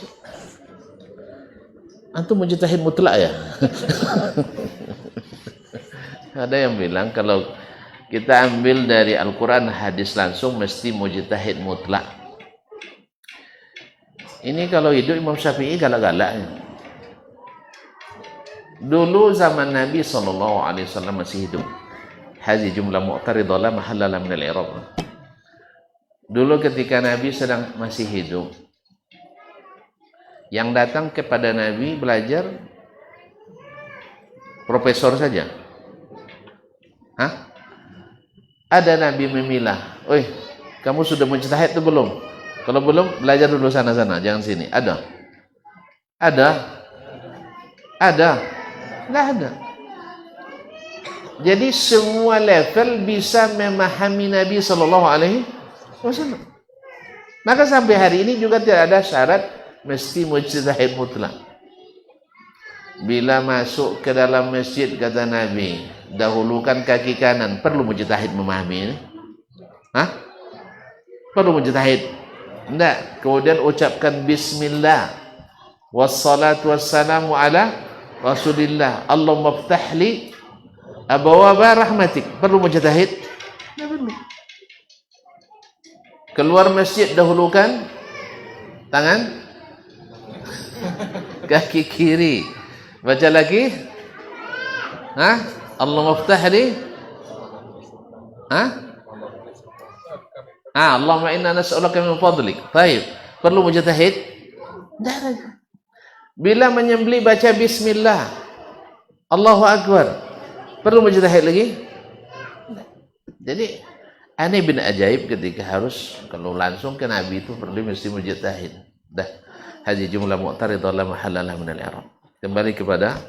Antum mujtahid mutlak ya? Ada yang bilang kalau kita ambil dari Al-Quran hadis langsung mesti mujtahid mutlak. Ini kalau hidup Imam Syafi'i galak-galak. Dulu zaman Nabi SAW masih hidup. Hadhi jumlah mu'taridah la mahalla la min al-i'rab. Dulu ketika Nabi sedang masih hidup, yang datang kepada Nabi belajar profesor saja. Hah? Ada Nabi memilah, "Oi, kamu sudah mujtahid itu belum? Kalau belum, belajar dulu sana-sana, jangan sini." Ada? Ada? Ada? Nggak ada. Jadi semua level bisa memahami Nabi Sallallahu Alaihi Wasallam. Maka sampai hari ini juga tidak ada syarat mesti mujtahid mutlak. Bila masuk ke dalam masjid, kata Nabi, dahulukan kaki kanan. Perlu mujtahid memahami ini? Hah? Perlu mujtahid? Tidak. Kemudian ucapkan bismillah. Wassalatu wassalamu ala Rasulillah. Allahumma ftahli abawaba rahmatik. Perlu mujtahid? Tidak perlu. Keluar masjid, dahulukan tangan kaki kiri. Baca lagi. Hah? Allahumma ftahli. Hah? Allahumma inna nas'aluka min fadlik. Baik. Perlu mujtahid? Tidak ada. Bila menyembelih baca bismillah. Allahu akbar. Perlu mujtahid lagi? Jadi aneh bin ajaib ketika harus kalau langsung ke Nabi itu perlu mesti mujtahid. Dah. Hadhi jumlah mu'taridah la mahalla la min al-i'rab. Kembali kepada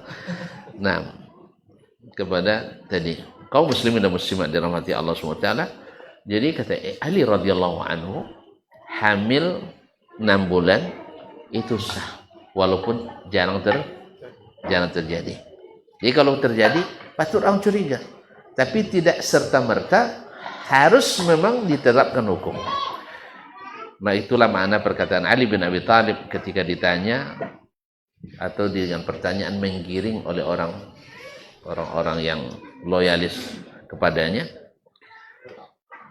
kepada tadi kaum muslimin dan muslimat dirahmati Allah SWT. Jadi kata Ali radhiyallahu anhu, hamil 6 bulan itu sah walaupun jarang terjadi. Jadi kalau terjadi patut orang curiga, tapi tidak serta-merta harus memang diterapkan hukum. Nah, itulah makna perkataan Ali bin Abi Thalib ketika ditanya atau dengan pertanyaan menggiring oleh orang-orang yang loyalis kepadanya,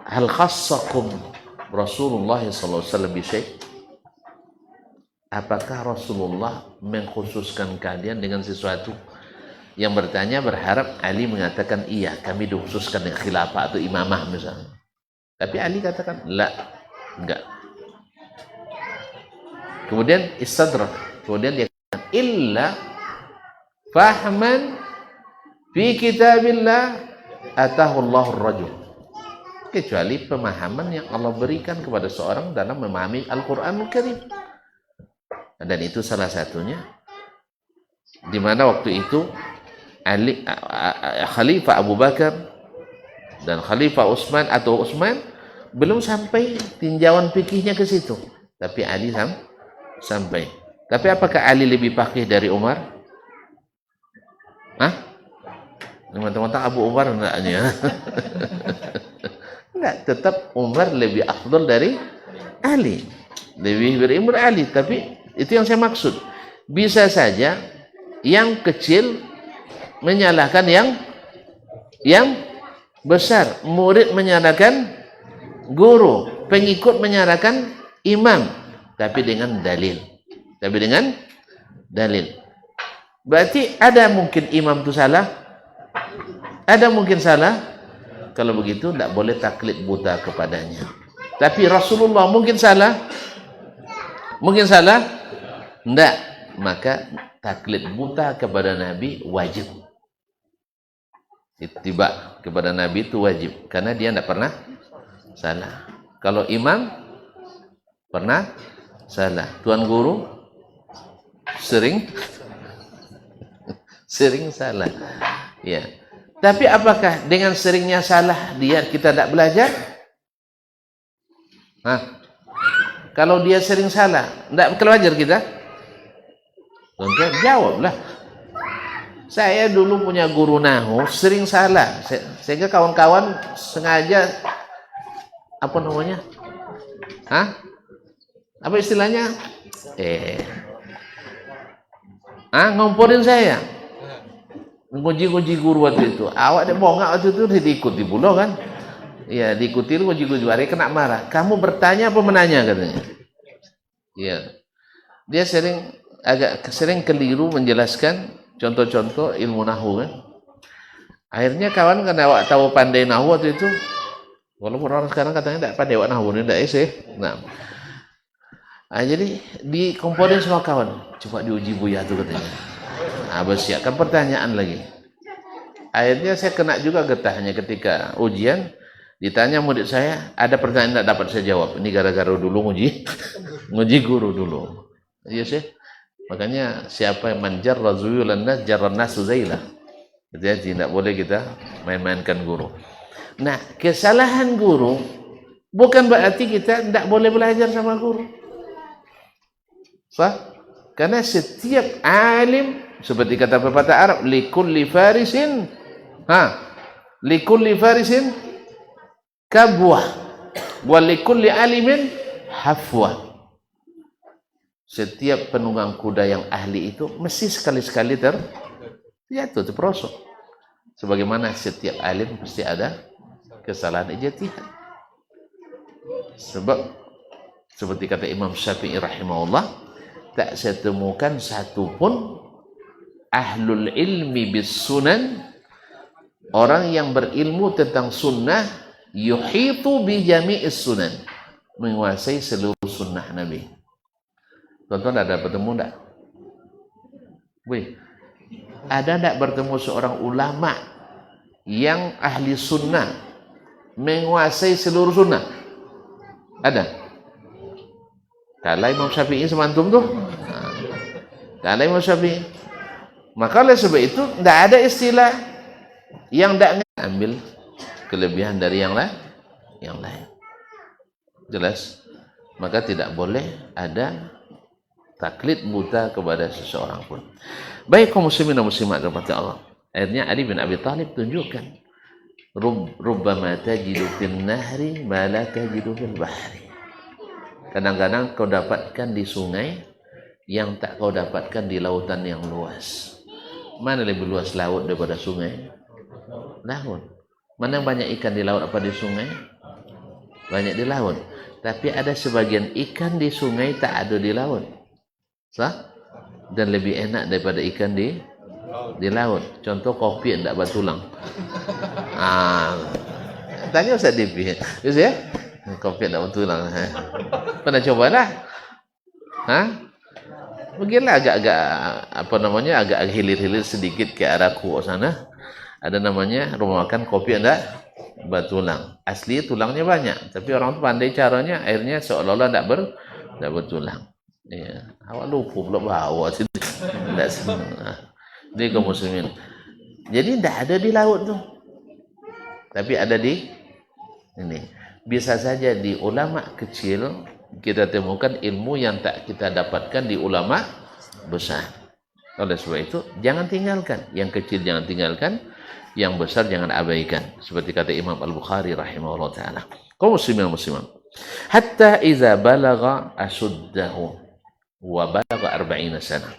hal khassakum Rasulullah SAW bisyai? Apakah Rasulullah mengkhususkan kalian dengan sesuatu? Yang bertanya berharap Ali mengatakan iya, kami dikhususkan dengan khilafah atau imamah misalnya. Tapi Ali katakan la, enggak. Kemudian istadrak, kemudian dia katakan illa fahman fi kitabillah atahu Allahur rajul. Kecuali pemahaman yang Allah berikan kepada seorang dalam memahami Al-Qur'anul Karim. Dan itu salah satunya di mana waktu itu Ali, Khalifah Abu Bakar dan Khalifah Utsman atau Utsman belum sampai tinjauan fikihnya ke situ, tapi Ali sampai. Tapi apakah Ali lebih faqih dari Umar? Hah? Teman-teman Abu Umar enggaknya? Enggak, tetap Umar lebih afdal dari Ali, lebih berilmu Ali. Tapi itu yang saya maksud. Bisa saja yang kecil menyalahkan yang besar, murid menyalahkan guru, pengikut menyalahkan imam, tapi dengan dalil. Berarti ada mungkin imam itu salah, ada mungkin salah. Kalau begitu tidak boleh taklid buta kepadanya. Tapi Rasulullah mungkin salah, tidak, maka taklid buta kepada Nabi wajib. Ittiba kepada Nabi itu wajib karena dia tidak pernah salah. Kalau imam pernah salah, tuan guru sering salah. Ya. Tapi apakah dengan seringnya salah kita tidak belajar? Kalau dia sering salah, tidak belajar kita? Tentu jawablah. Saya dulu punya guru nahu sering salah, sehingga kawan-kawan sengaja apa namanya? Apa istilahnya? Ngomporin saya. Nguji guru waktu itu. Awak dia bongak waktu itu diikuti pula kan. Ya, diikuti nguji hari kena marah. Kamu bertanya apa menanya katanya. Ya. Dia agak sering keliru menjelaskan contoh-contoh ilmu nahwu kan. Akhirnya kawan kan awak tahu pandai nahwu waktu itu. Walaupun orang sekarang katanya tidak pandai awak nahwu ini tidak sih. Nah, jadi dikomporin semua kawan. Coba diuji Buya tuh katanya. Bersiapkan pertanyaan lagi. Akhirnya saya kena juga getahnya ketika ujian. Ditanya murid saya, ada pertanyaan tidak dapat saya jawab. Ini gara-gara dulu nguji guru dulu. Iya sih. Makanya siapa yang manjar razuyulan nas jarran nasu zailah. Jadi tidak boleh kita main-mainkan guru. Nah, kesalahan guru bukan berarti kita tidak boleh belajar sama guru. Karena setiap alim seperti kata pepatah Arab, likulli farisin kabwah wa likulli alimin hafwah. Setiap penunggang kuda yang ahli itu mesti sekali-sekali terperosok. Sebagaimana setiap alim pasti ada kesalahan ijtihad. Sebab seperti kata Imam Syafi'i rahimahullah, tak saya temukan satu pun ahlul ilmi bis sunan, orang yang berilmu tentang sunnah, yuhitu bi jami'is sunan, menguasai seluruh sunnah Nabi. Tonton ada bertemu enggak? Ada enggak bertemu seorang ulama yang ahli sunnah menguasai seluruh sunnah? Ada? Kalau Imam Syafi'i semantum tuh. Kalau Imam Syafi'i. Maka oleh sebab itu tidak ada istilah yang tidak ambil kelebihan dari yang lain. Jelas? Maka tidak boleh ada taklid buta kepada seseorang pun. Baik kaum muslimin dan muslimat kepada Allah. Akhirnya Ali bin Abi Thalib tunjukkan, rubbama tajidu fil nahri ma la tajidu fil bahri. Kadang-kadang kau dapatkan di sungai yang tak kau dapatkan di lautan yang luas. Mana lebih luas laut daripada sungai? Laut. Mana banyak ikan di laut apa di sungai? Banyak di laut. Tapi ada sebagian ikan di sungai tak ada di laut. Sah? Dan lebih enak daripada ikan di laut. Contoh kopi tidak bertulang. Tanya Ustaz Dipi. Terus ya? Kopi tidak bertulang. Pernah coba dah? Beginilah agak-agak agak hilir-hilir sedikit ke arah Kuok sana. Ada namanya rumah makan kopi tidak bertulang. Asli tulangnya banyak, tapi orang tu pandai caranya, akhirnya seolah-olah tidak bertulang. Ya, awak lupa pula bawa sini. Dia kaum muslimin. Jadi tidak ada di laut tu, tapi ada di ini. Bisa saja di ulama kecil kita temukan ilmu yang tak kita dapatkan di ulama besar. Oleh sebab itu jangan tinggalkan, yang kecil jangan tinggalkan, yang besar jangan abaikan. Seperti kata Imam Al-Bukhari rahimahullah taala. Kaum muslimin muslimat. Hatta iza balagha ashuddahu wa balagha 40 sana.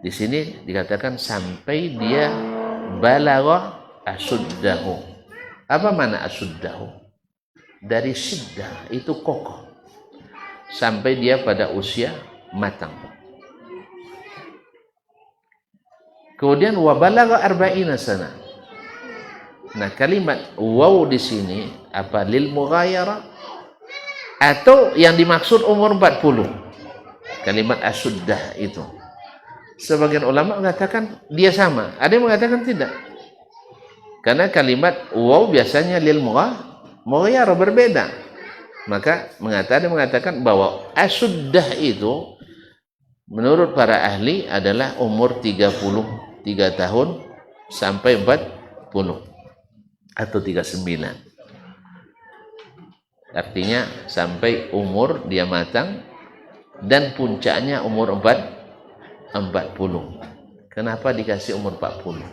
Di sini dikatakan sampai dia balagha ashuddahu. Apa makna ashuddahu? Dari syiddah itu kokoh. Sampai dia pada usia matang. Kemudian wa balagha 40 sana. Nah, kalimat waw di sini apa lil mughayara atau yang dimaksud umur 40. Kalimat asuddah itu. Sebagian ulama mengatakan dia sama, ada yang mengatakan tidak. Karena kalimat waw biasanya lil mughayara berbeda. Maka mengatakan bahwa asuddah itu menurut para ahli adalah umur 33 tahun sampai 40 atau 39. Artinya sampai umur dia matang dan puncaknya umur 40. Kenapa dikasih umur 40?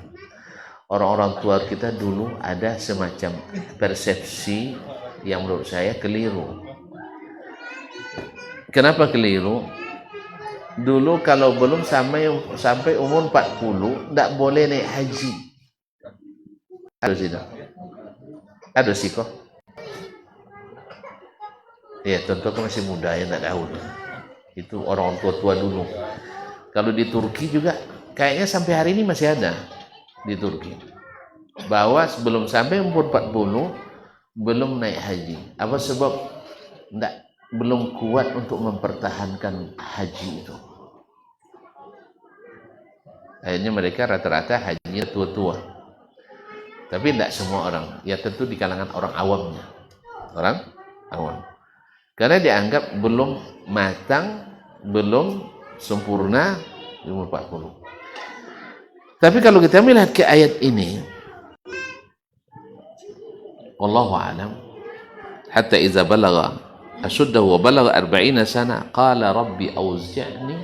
Orang-orang tua kita dulu ada semacam persepsi yang menurut saya keliru. Kenapa keliru? dulu kalau belum sampai umur 40 tidak boleh naik haji. Harus itu. Harus sih kok. Ya, tentu kan masih muda ya, tidak tahu. Itu orang tua dulu. Kalau di Turki juga kayaknya sampai hari ini masih ada di Turki. Bahwa sebelum sampai umur 40 belum naik haji. Apa sebab? Belum kuat untuk mempertahankan haji itu. Akhirnya mereka rata-rata hajinya tua-tua. Tapi tidak semua orang. Ya tentu di kalangan orang awamnya. Orang awam. Karena dianggap belum matang, belum sempurna di umur 40. Tapi kalau kita melihat ke ayat ini, wallahu a'lam, hatta idza balagha ashuddahu wa balagha 40 sana qala rabbi awzi'ni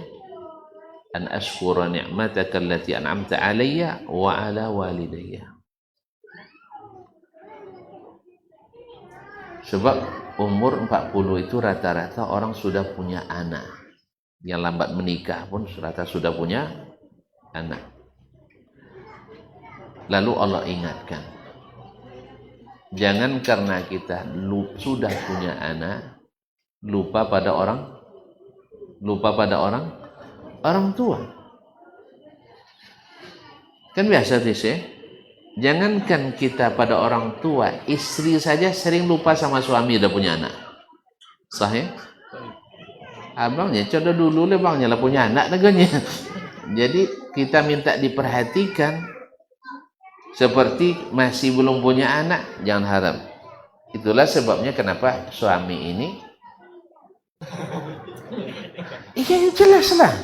an ashkura ni'mataka allati an'amta 'alayya wa 'ala walidayya. Sebab umur 40 itu rata-rata orang sudah punya anak. Yang lambat menikah pun rata sudah punya anak. Lalu Allah ingatkan, jangan karena kita sudah punya anak lupa pada orang tua. Kan biasa sih. Jangankan kita pada orang tua, istri saja sering lupa sama suami udah punya anak. Sahih? Abangnya coba dulu bangnya lah punya anak neganya. Jadi kita minta diperhatikan. Seperti masih belum punya anak, jangan harap. Itulah sebabnya kenapa suami ini iya jelas lah.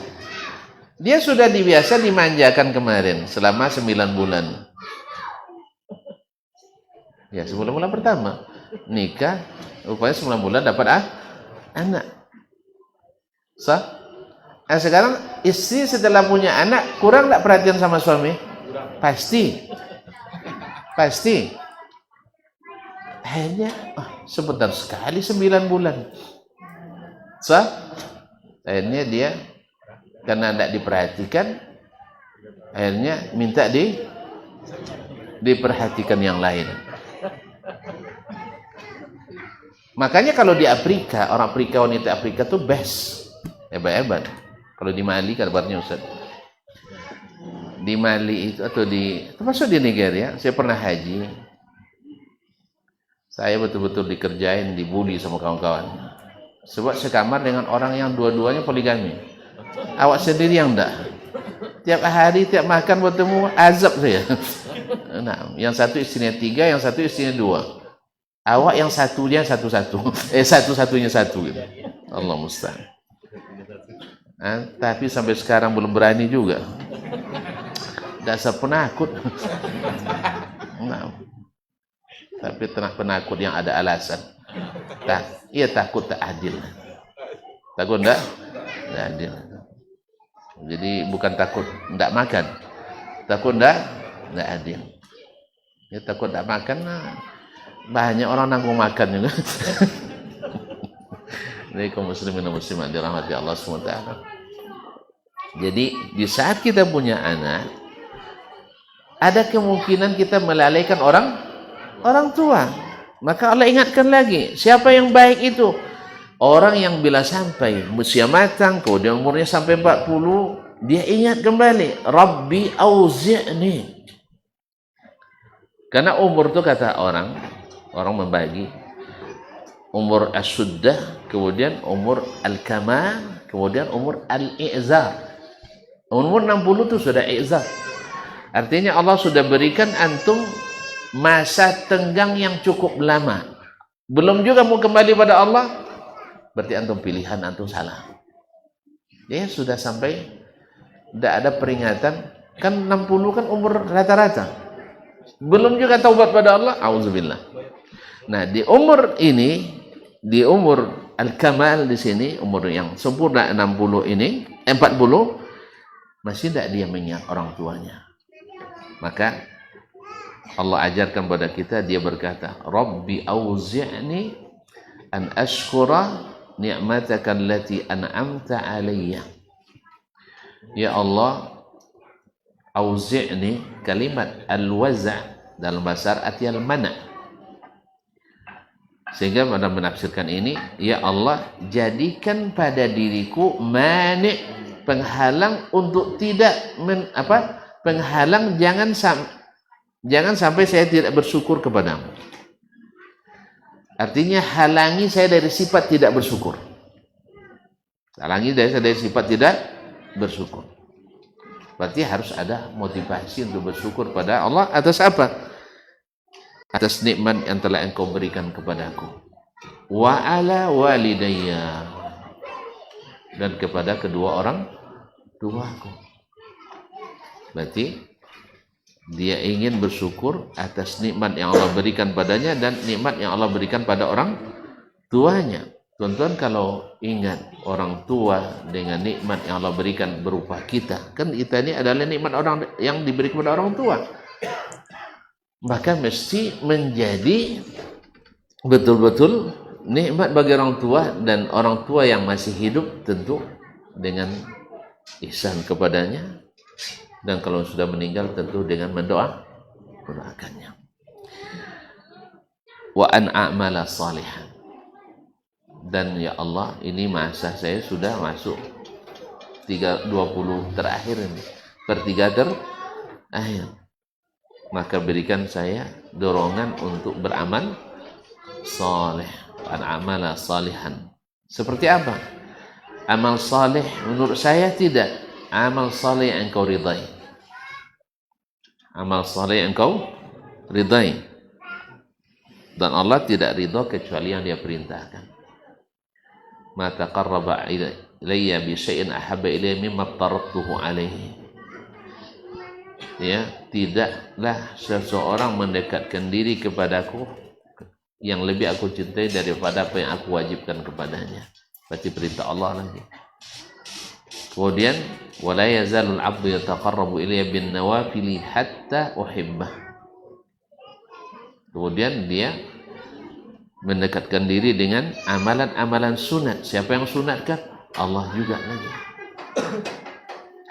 Dia sudah biasa dimanjakan kemarin selama 9 bulan. Ya, 9 bulan pertama nikah, rupanya 9 bulan dapat anak. Sah? Nah, sekarang istri setelah punya anak kurang tak perhatian sama suami? Pasti. Akhirnya sebentar sekali 9 bulan. Sah? Akhirnya dia karena tidak diperhatikan, akhirnya minta diperhatikan yang lain. Makanya kalau di Afrika, orang Afrika, wanita Afrika tuh best, hebat-hebat. Kalau di Mali kabarnya Ustaz. Di Mali itu atau termasuk di Nigeria, saya pernah haji. Saya betul-betul dikerjain, dibully sama kawan-kawan. Sebab sekamar dengan orang yang dua-duanya poligami. Awak sendiri yang enggak. Tiap hari, tiap makan bertemu, azab saya. Nah, yang satu istrinya 3, yang satu istrinya 2. Awak yang satunya satu-satu. Satu-satunya satu gitu. Allah musta'an. Tapi sampai sekarang belum berani juga. Dasar penakut. Nah, tapi penakut yang ada alasan. Ia takut tak adil. Takut enggak? Enggak adil. Jadi bukan takut enggak makan. Takut enggak adil. Ya takut enggak makan. Banyak orang nanggung makan juga. Ini kaum muslimin dan muslimat dirahmati Allah SWT. Jadi di saat kita punya anak, ada kemungkinan kita melalaikan orang tua. Maka Allah ingatkan lagi, siapa yang baik itu? Orang yang bila sampai usia matang, kemudian umurnya sampai 40, dia ingat kembali, Rabbi auzi'ni. Karena umur itu kata orang membagi umur as-suddah, kemudian umur al-kamal, kemudian umur al-i'zar. Umur 60 itu sudah i'zar. Artinya Allah sudah berikan antum masa tenggang yang cukup lama. Belum juga mau kembali pada Allah, berarti antum pilihan antum salah. Dia sudah sampai tidak ada peringatan. Kan 60 kan umur rata-rata. Belum juga taubat pada Allah, auzubillah. Nah, di umur ini, di umur al-kamal di sini, umur yang sempurna 60 ini, 40, masih tidak dia mengingat orang tuanya. Maka Allah ajarkan pada kita, dia berkata, Rabbi auzi'ni an ashkura ni'mataka allati an'amta alayya. Ya Allah, auzi'ni, kalimat al-waza' dalam bahasa artinya al-mana'. Sehingga pada menafsirkan ini, ya Allah, jadikan pada diriku mani', penghalang untuk tidak penghalang jangan sampai saya tidak bersyukur kepadamu. Artinya halangi saya dari sifat tidak bersyukur. Halangi dari sifat tidak bersyukur. Berarti harus ada motivasi untuk bersyukur pada Allah atas apa? Atas nikmat yang telah Engkau berikan kepadaku. Wa ala walidayya, dan kepada kedua orang tuaku. Berarti dia ingin bersyukur atas nikmat yang Allah berikan padanya dan nikmat yang Allah berikan pada orang tuanya. Tuan-tuan kalau ingat orang tua dengan nikmat yang Allah berikan berupa kita, kan kita ini adalah nikmat orang yang diberi kepada orang tua, maka mesti menjadi betul-betul nikmat bagi orang tua, dan orang tua yang masih hidup tentu dengan ihsan kepadanya, dan kalau sudah meninggal tentu dengan mendoakannya. Wa an a'mala salihan, dan ya Allah, ini masa saya sudah masuk 20 terakhir ini, per-3 terakhir, maka berikan saya dorongan untuk beramal saleh. An amala salihan, seperti apa amal saleh menurut saya? Tidak amal saleh yang engkau ridai, amal saleh yang engkau ridai, dan Allah tidak ridha kecuali yang dia perintahkan. Ma taqarraba ilayya bi syai'in ahabba ilayya mimma taraktuhu alaihi. Ya, tidaklah seseorang mendekatkan diri kepadaku yang lebih aku cintai daripada apa yang aku wajibkan kepadanya. Berarti perintah Allah lagi. Kemudian wala yazalul 'abdu yataqarrabu ilayya bin nawafili hatta uhibbah. Kemudian dia mendekatkan diri dengan amalan-amalan sunat. Siapa yang sunatkan? Allah juga lagi.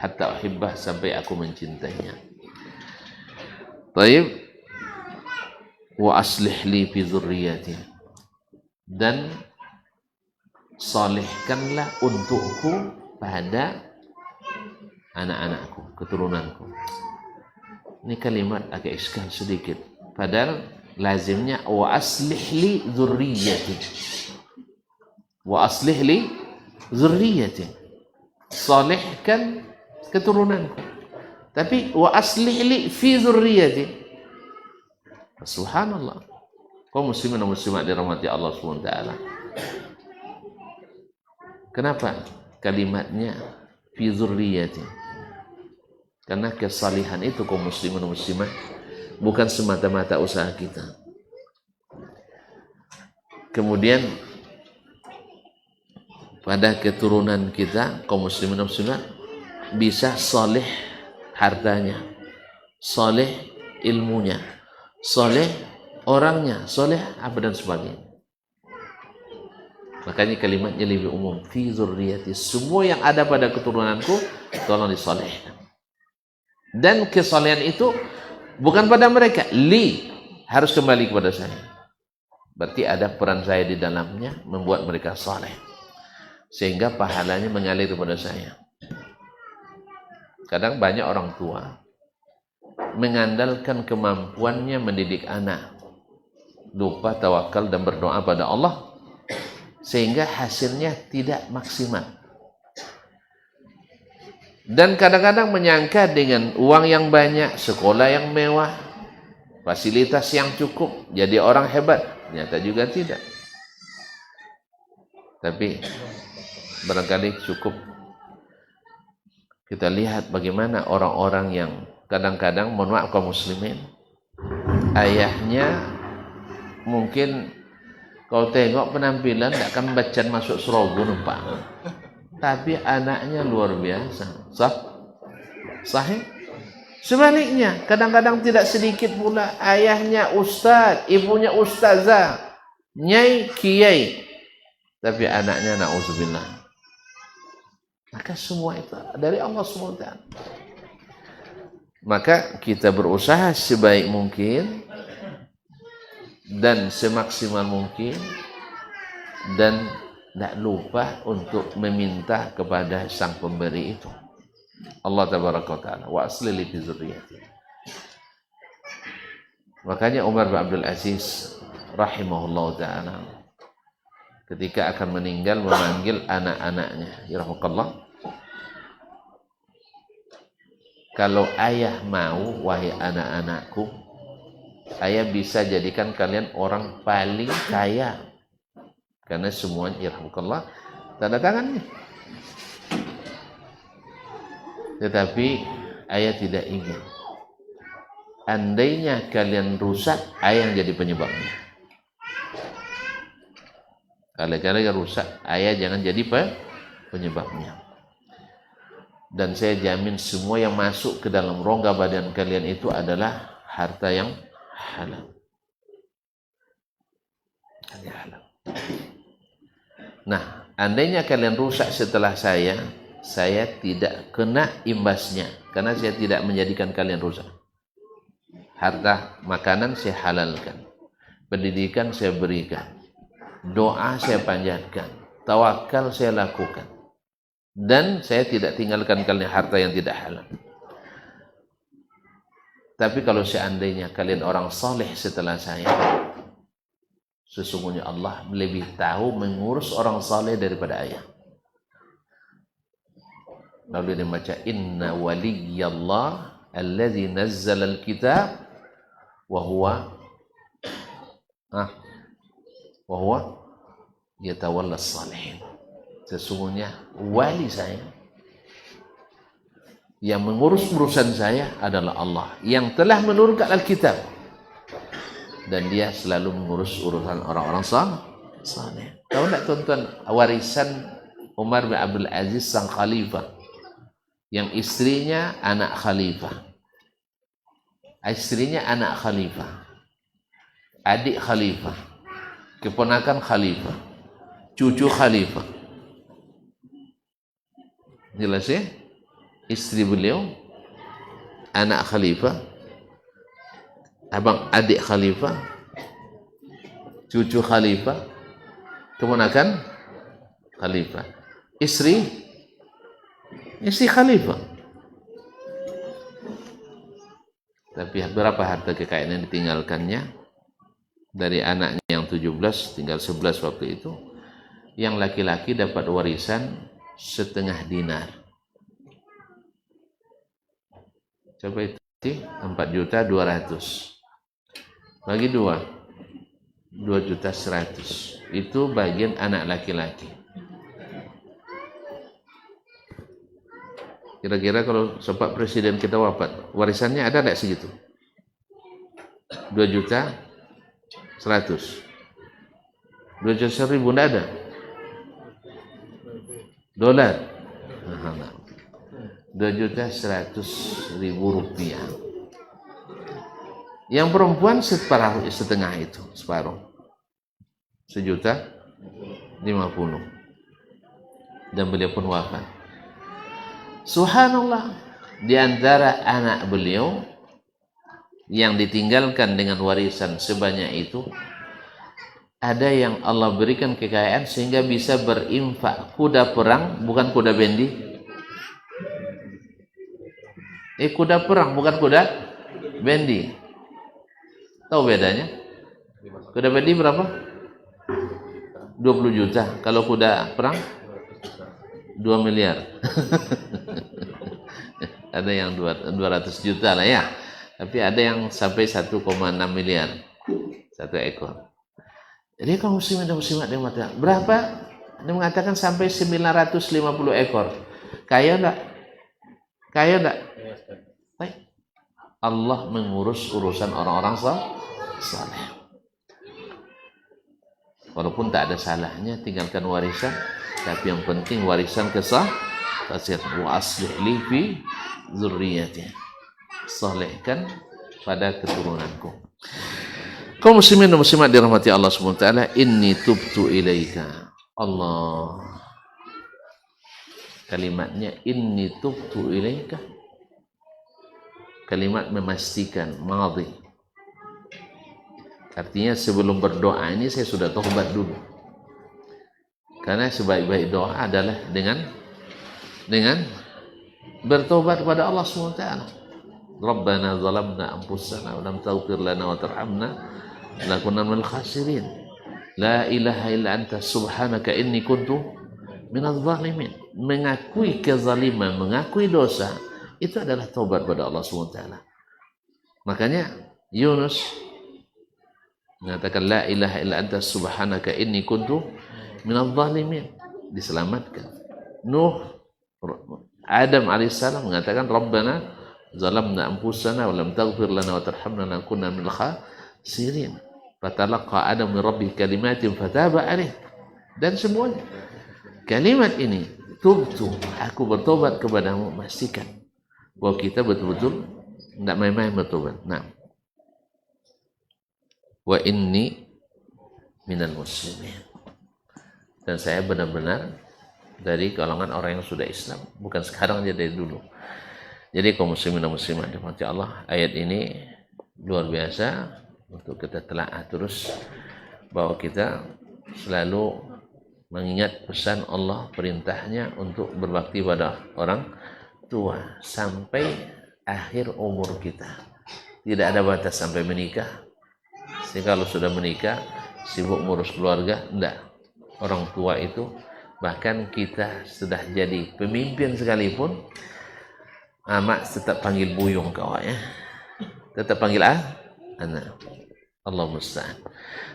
Hatta uhibbah, sampai aku mencintainya. Baik. Wa aslih li fi dzurriyyati, dan salihkanlah untukku pada anak-anakku, keturunanku. Ini kalimat agak iskal sedikit, padahal lazimnya wa aslih li dzurriyyati, wa aslih li dzurriyyati, salihkan keturunanku. Tapi wa aslih li fi dzurriyyati, subhanallah. Kaum muslimin dan muslimat dirahmati Allah SWT. Kenapa kalimatnya fi dzurriyyati? Karena kesalihan itu, kaum muslimin dan muslimat, bukan semata-mata usaha kita. Kemudian pada keturunan kita, kaum muslimin dan muslimat, bisa saleh hartanya, saleh ilmunya, saleh orangnya, saleh apa dan sebagainya. Makanya kalimatnya lebih umum, fi dzurriyyati, semua yang ada pada keturunanku tolong disalehkan. Dan kesalehan itu bukan pada mereka, li, harus kembali kepada saya. Berarti ada peran saya di dalamnya membuat mereka saleh, sehingga pahalanya mengalir kepada saya. Kadang banyak orang tua mengandalkan kemampuannya mendidik anak, lupa tawakal dan berdoa pada Allah, sehingga hasilnya tidak maksimal. Dan kadang-kadang menyangka dengan uang yang banyak, sekolah yang mewah, fasilitas yang cukup, jadi orang hebat. Ternyata juga tidak. Tapi barangkali cukup kita lihat bagaimana orang-orang yang kadang-kadang, mohon maaf kaum muslimin, ayahnya mungkin kau tengok penampilan tak akan bacan masuk Serogo nampak, tapi anaknya luar biasa. Sahih? Sebaliknya, kadang-kadang tidak sedikit pula ayahnya ustaz, ibunya ustazah, nyai, kiai, tapi anaknya na'udzubillah Maka semua itu dari Allah SWT. Maka kita berusaha sebaik mungkin dan semaksimal mungkin, dan tidak lupa untuk meminta kepada sang pemberi itu, Allah tabaraka wa ta'ala. Wa asli li fi dzurriyyati. Makanya Umar bin Abdul Aziz rahimahullah ta'ala ketika akan meninggal memanggil anak-anaknya, yarhamukallah, kalau ayah mau, wahai anak-anakku, ayah bisa jadikan kalian orang paling kaya, karena semuanya, yarhamukallah, tanda tangannya. Tetapi ayah tidak ingin, andainya kalian rusak, ayah yang jadi penyebabnya. Kalau kalian rusak, ayah jangan jadi penyebabnya. Dan saya jamin semua yang masuk ke dalam rongga badan kalian itu adalah harta yang halal. Halal. Nah, andainya kalian rusak setelah saya tidak kena imbasnya, karena saya tidak menjadikan kalian rusak. Harta, makanan saya halalkan, pendidikan saya berikan, doa saya panjatkan, tawakal saya lakukan, dan saya tidak tinggalkan kalian harta yang tidak halal. Tapi kalau seandainya kalian orang saleh setelah saya, sesungguhnya Allah lebih tahu mengurus orang saleh daripada ayah. Lalu dia baca, inna waliyallah alladzi nazzala alkitab wa huwa yatawalla salihin. Sesungguhnya wali saya, yang mengurus urusan saya adalah Allah yang telah menurunkan Alkitab, dan dia selalu mengurus urusan orang-orang saleh. Tahu tak tuan-tuan, warisan Umar bin Abdul Aziz sang khalifah, yang istrinya anak khalifah, adik khalifah, keponakan khalifah, cucu khalifah. Jelas ya? Istri beliau, anak khalifah, adik khalifah, cucu khalifah, keponakan khalifah, istri khalifah. Tapi berapa harta kekayaan yang ditinggalkannya? Dari anaknya yang 17 tinggal 11 waktu itu. Yang laki-laki dapat warisan setengah dinar. Coba itu 4.200.000 bagi 2.100.000. Itu bagian anak laki-laki. Kira-kira kalau sempat presiden kita wafat, warisannya ada enggak segitu? 2.100.000. 2.100.000 enggak ada? Dolar. 2.100.000 rupiah. Yang perempuan setengah itu, separuh. 1.050.000. Dan beliau pun wafat. Subhanallah, di antara anak beliau yang ditinggalkan dengan warisan sebanyak itu, ada yang Allah berikan kekayaan sehingga bisa berinfak kuda perang, bukan kuda bendi. Kuda perang, bukan kuda bendi. Tahu bedanya? Kuda bendi berapa? 20 juta. Kalau kuda perang 2 miliar. Ada yang 200 juta lah ya. Tapi ada yang sampai 1,6 miliar satu ekor. Jadi kalau muslimin dan muslimat yang mengatakan berapa? Dia mengatakan sampai 950 ekor. Kaya enggak? Kaya enggak? Baik. Allah mengurus urusan orang-orang saleh. Walaupun tak ada salahnya tinggalkan warisan, tapi yang penting warisan kesah. Wa aslih li fi dzurriyyati. Salehkan pada keturunanku. Kaum muslimin dan muslimat dirahmati Allah SWT, inni tubtu ilaika. Allah. kalimatnya inni tubtu ilaika, kalimat memastikan madhi. Artinya sebelum berdoa ini saya sudah tobat dulu. Karena sebaik-baik doa adalah dengan bertobat kepada Allah SWT. Rabbana zalamna anfusana wa lam taghfir lana wa tarhamna lanakunanna minal khasirin. La ilaha illa anta subhanaka inni kuntu minadh dhalimin. Mengakui kezaliman, mengakui dosa, itu adalah tobat kepada Allah SWT. Makanya Yunus mengatakan la ilaha illa anta subhanaka inni kuntu minadh dhalimin, diselamatkan. Nuh, Adam alaihissalam mengatakan Rabbana zalamna anfusana wa lam taghfir lana wa tarhamna lanakunanna minal khasirin. Fatalaqa Adam min rabbih kalimatin fataba alaih. Dan semuanya kalimat ini, tubtu, aku bertobat kepadamu, pastikan bahwa kita betul-betul tidak main-main bertobat. Nah, wa inni minal muslimin, dan saya benar-benar dari golongan orang yang sudah Islam, bukan sekarang aja, dari dulu. Jadi kaum muslimin dan muslimat dirahmati Allah, ayat ini luar biasa untuk kita telaah terus, bahwa kita selalu mengingat pesan Allah, perintahnya untuk berbakti pada orang tua sampai akhir umur kita. Tidak ada batas sampai menikah. Jadi kalau sudah menikah sibuk ngurus keluarga, enggak. Orang tua itu, bahkan kita sudah jadi pemimpin sekalipun, amak tetap panggil buyung kau ya, tetap panggil anak. Allah musta'an.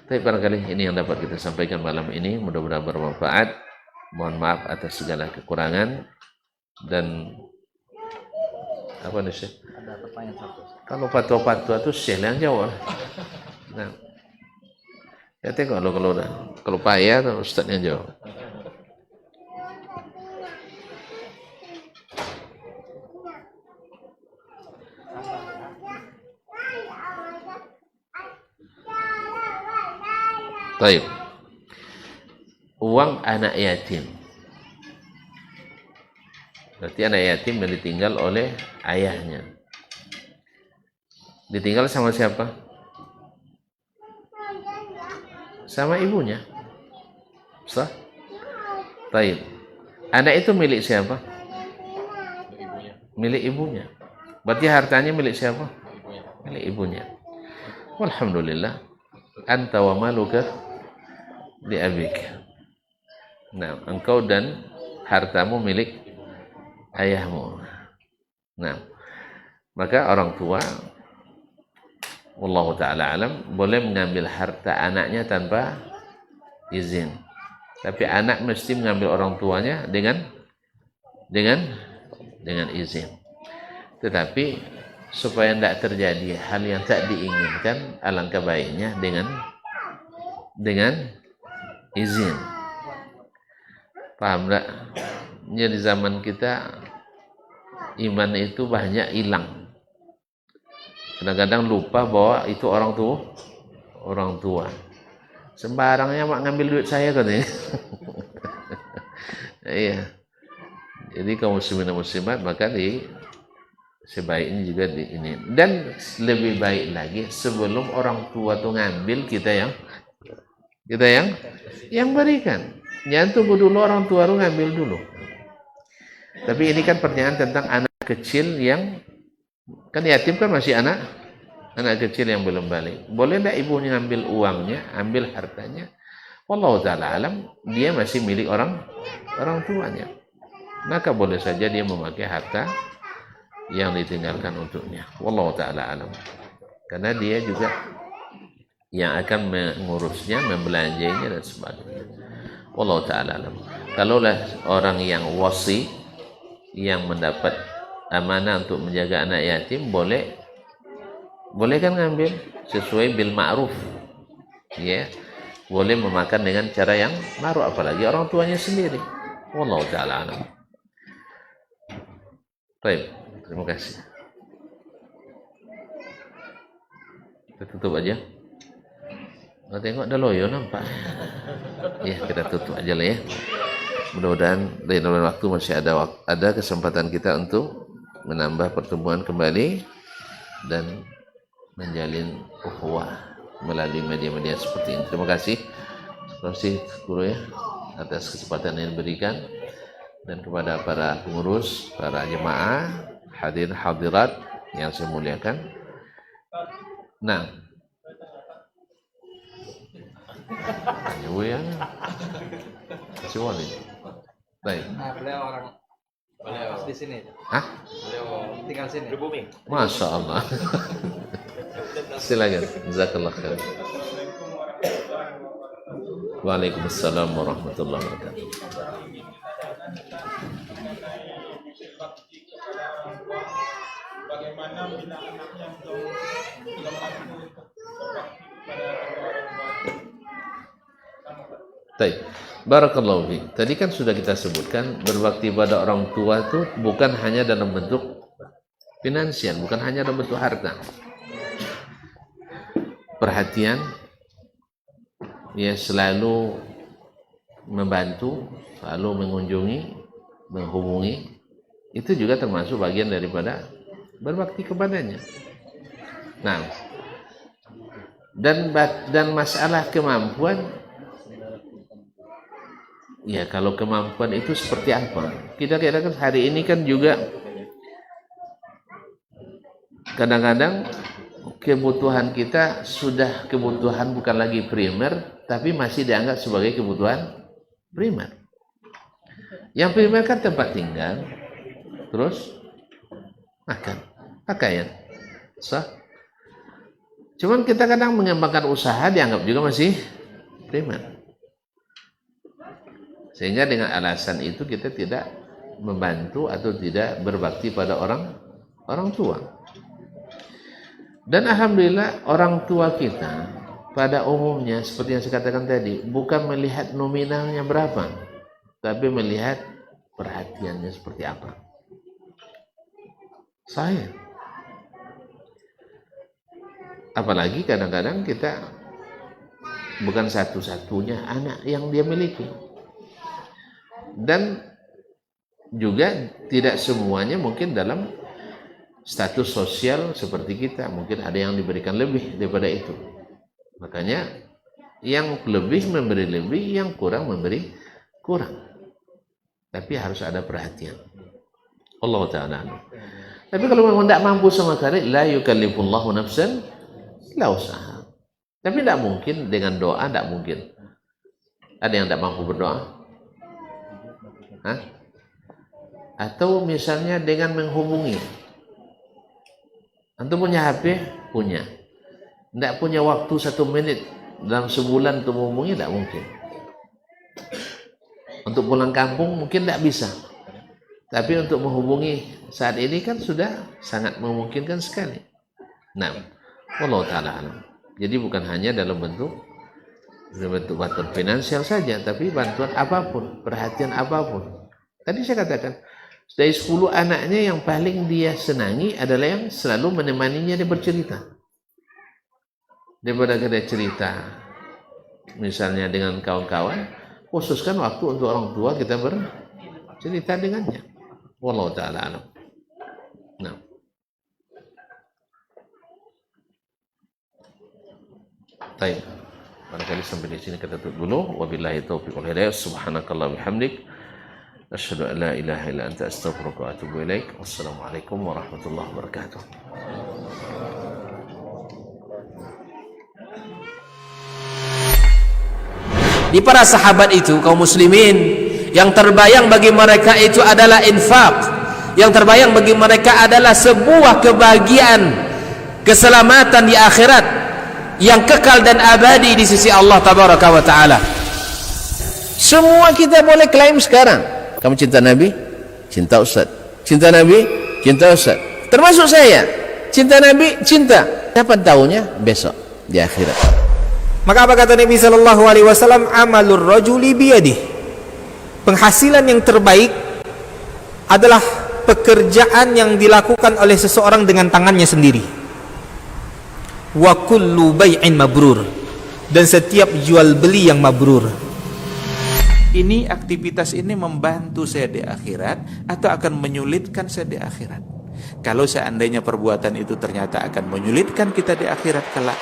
Tapi barangkali ini yang dapat kita sampaikan malam ini, mudah-mudahan bermanfaat. Mohon maaf atas segala kekurangan. Dan apa nih Syekh? Ada pertanyaan satu. Kalau fatwa-fatwa itu Syekh yang jawab. Nah, ya tengok kalau payah Ustaz yang jawab. Baik. Uang anak yatim. Berarti anak yatim yang ditinggal oleh ayahnya. Ditinggal sama siapa? Sama ibunya. Sah? Baik. Anak itu milik siapa? Milik ibunya. Berarti hartanya milik siapa? Milik ibunya. Walhamdulillah. Anta wa maluka li abik. Nah, engkau dan hartamu milik ayahmu. Nah, maka orang tua, wallahu ta'ala alam, boleh mengambil harta anaknya tanpa izin. Tapi anak mesti mengambil orang tuanya dengan izin. Tetapi supaya tidak terjadi hal yang tak diinginkan, alangkah baiknya dengan izin. Paham tak? Di zaman kita iman itu banyak hilang. Kadang-kadang lupa bahwa itu orang tua. Sembarangnya mak ngambil duit saya katanya. Iya. Jadi kaum muslimin dan muslimat, maka sebaiknya juga ini. Dan lebih baik lagi, sebelum orang tua tuh ngambil, kita yang berikan. Jangan tunggu dulu orang tua tuh ngambil dulu. Tapi ini kan pertanyaan tentang anak kecil yang kan yatim, kan masih anak kecil yang belum balik. Boleh enggak ibunya ngambil uangnya, ambil hartanya? Wallahu ta'ala alam, dia masih milik orang tuanya. Maka boleh saja dia memakai harta yang ditinggalkan untuknya. Wallahu ta'ala alam. Karena dia juga yang akan mengurusnya, membelanjainya dan sebagainya. Wallahu ta'ala alam. Kalaulah orang yang wasi, yang mendapat amanah untuk menjaga anak yatim, boleh kan ngambil sesuai bil ma'ruf. Ya. Boleh memakan dengan cara yang ma'ruf, apalagi orang tuanya sendiri. Wallahu ta'ala alam. Baik, terima kasih. Kita tutup aja. Tengok dah loyo nampak. Ya, kita tutup aja lah ya. mudah-mudahan lain waktu masih ada kesempatan kita untuk menambah pertemuan kembali dan menjalin ukhuwah melalui media-media seperti ini. Terima kasih guru ya atas kesempatan yang diberikan, dan kepada para pengurus, para jemaah, hadirin hadirat yang saya muliakan. Nah, ya, siapa ini? Baik. Nah, beliau di sini. Hah? Beliau tinggal sini. Di bumi. Masya Allah. Silakan. Jazakallah khair. Waalaikumsalam warahmatullahi wabarakatuh. Bagaimana bila anaknya belum mampu untuk berbakti pada orang tua? Baik. Barakallahu fi. Tadi kan sudah kita sebutkan berbakti pada orang tua itu bukan hanya dalam bentuk finansial, bukan hanya dalam bentuk harta. Perhatian, ya, selalu membantu, selalu mengunjungi, menghubungi, itu juga termasuk bagian daripada berbakti kepadanya. Nah, dan masalah kemampuan, ya, kalau kemampuan itu seperti apa? Kita kira-kira hari ini kan juga kadang-kadang kebutuhan kita sudah kebutuhan bukan lagi primer, tapi masih dianggap sebagai kebutuhan primer. Yang primer kan tempat tinggal, terus makan, pakaian, sah. Cuman kita kadang mengembangkan usaha dianggap juga masih primer. Sehingga dengan alasan itu kita tidak membantu atau tidak berbakti pada orang tua. Dan alhamdulillah orang tua kita pada umumnya seperti yang saya katakan tadi, bukan melihat nominalnya berapa, tapi melihat perhatiannya seperti apa. Saya, apalagi kadang-kadang kita bukan satu-satunya anak yang dia miliki, dan juga tidak semuanya mungkin dalam status sosial seperti kita, mungkin ada yang diberikan lebih daripada itu. Makanya yang lebih memberi lebih, yang kurang memberi kurang. Tapi harus ada perhatian. Allah Ta'ala. Tapi kalau memang tidak mampu sama sekali, la yukallifullahu nafsan la usaha. Tapi tidak mungkin dengan doa, tidak mungkin. Ada yang tidak mampu berdoa? Hah? Atau misalnya dengan menghubungi. Antum punya HP? Punya. Tidak punya waktu 1 menit dalam sebulan untuk menghubungi? Tidak mungkin. Untuk pulang kampung mungkin tidak bisa. Tapi untuk menghubungi saat ini kan sudah sangat memungkinkan sekali. Nah, wallahu ta'ala alam. Jadi bukan hanya dalam bentuk bantuan finansial saja, tapi bantuan apapun, perhatian apapun. Tadi saya katakan, dari 10 anaknya yang paling dia senangi adalah yang selalu menemaninya dia bercerita. Daripada dia cerita, misalnya dengan kawan-kawan, khususkan waktu untuk orang tua kita bercerita dengannya. Wallahu ta'ala alam. Nah. Baik. Barangkali sampai di sini kita tutup dulu. Wabillahi taufiq wal hidayah. Subhanakallah bihamdik. Asyhadu an la ilaha illa anta astaghfiruka wa atubu ilaik. Wassalamualaikum warahmatullahi wabarakatuh. Di para sahabat itu, kaum muslimin, yang terbayang bagi mereka itu adalah infak. Yang terbayang bagi mereka adalah sebuah kebahagiaan, keselamatan di akhirat yang kekal dan abadi di sisi Allah Tabaraka wa Ta'ala. Semua kita boleh klaim sekarang. Kamu cinta Nabi? Cinta Ustaz. Cinta Nabi? Cinta Ustaz. Termasuk saya. Cinta Nabi? Cinta. Kapan tahunya? Besok di akhirat. Maka apa kata Nabi sallallahu alaihi wasallam? Amalur rajuli biyadih. Penghasilan yang terbaik adalah pekerjaan yang dilakukan oleh seseorang dengan tangannya sendiri. Wa kullu bai'in mabrur. Dan setiap jual beli yang mabrur. ini aktivitas ini membantu saya di akhirat atau akan menyulitkan saya di akhirat. Kalau seandainya perbuatan itu ternyata akan menyulitkan kita di akhirat kelak,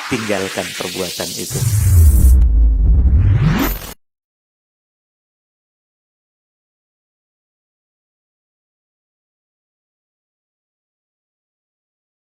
tinggalkan perbuatan itu.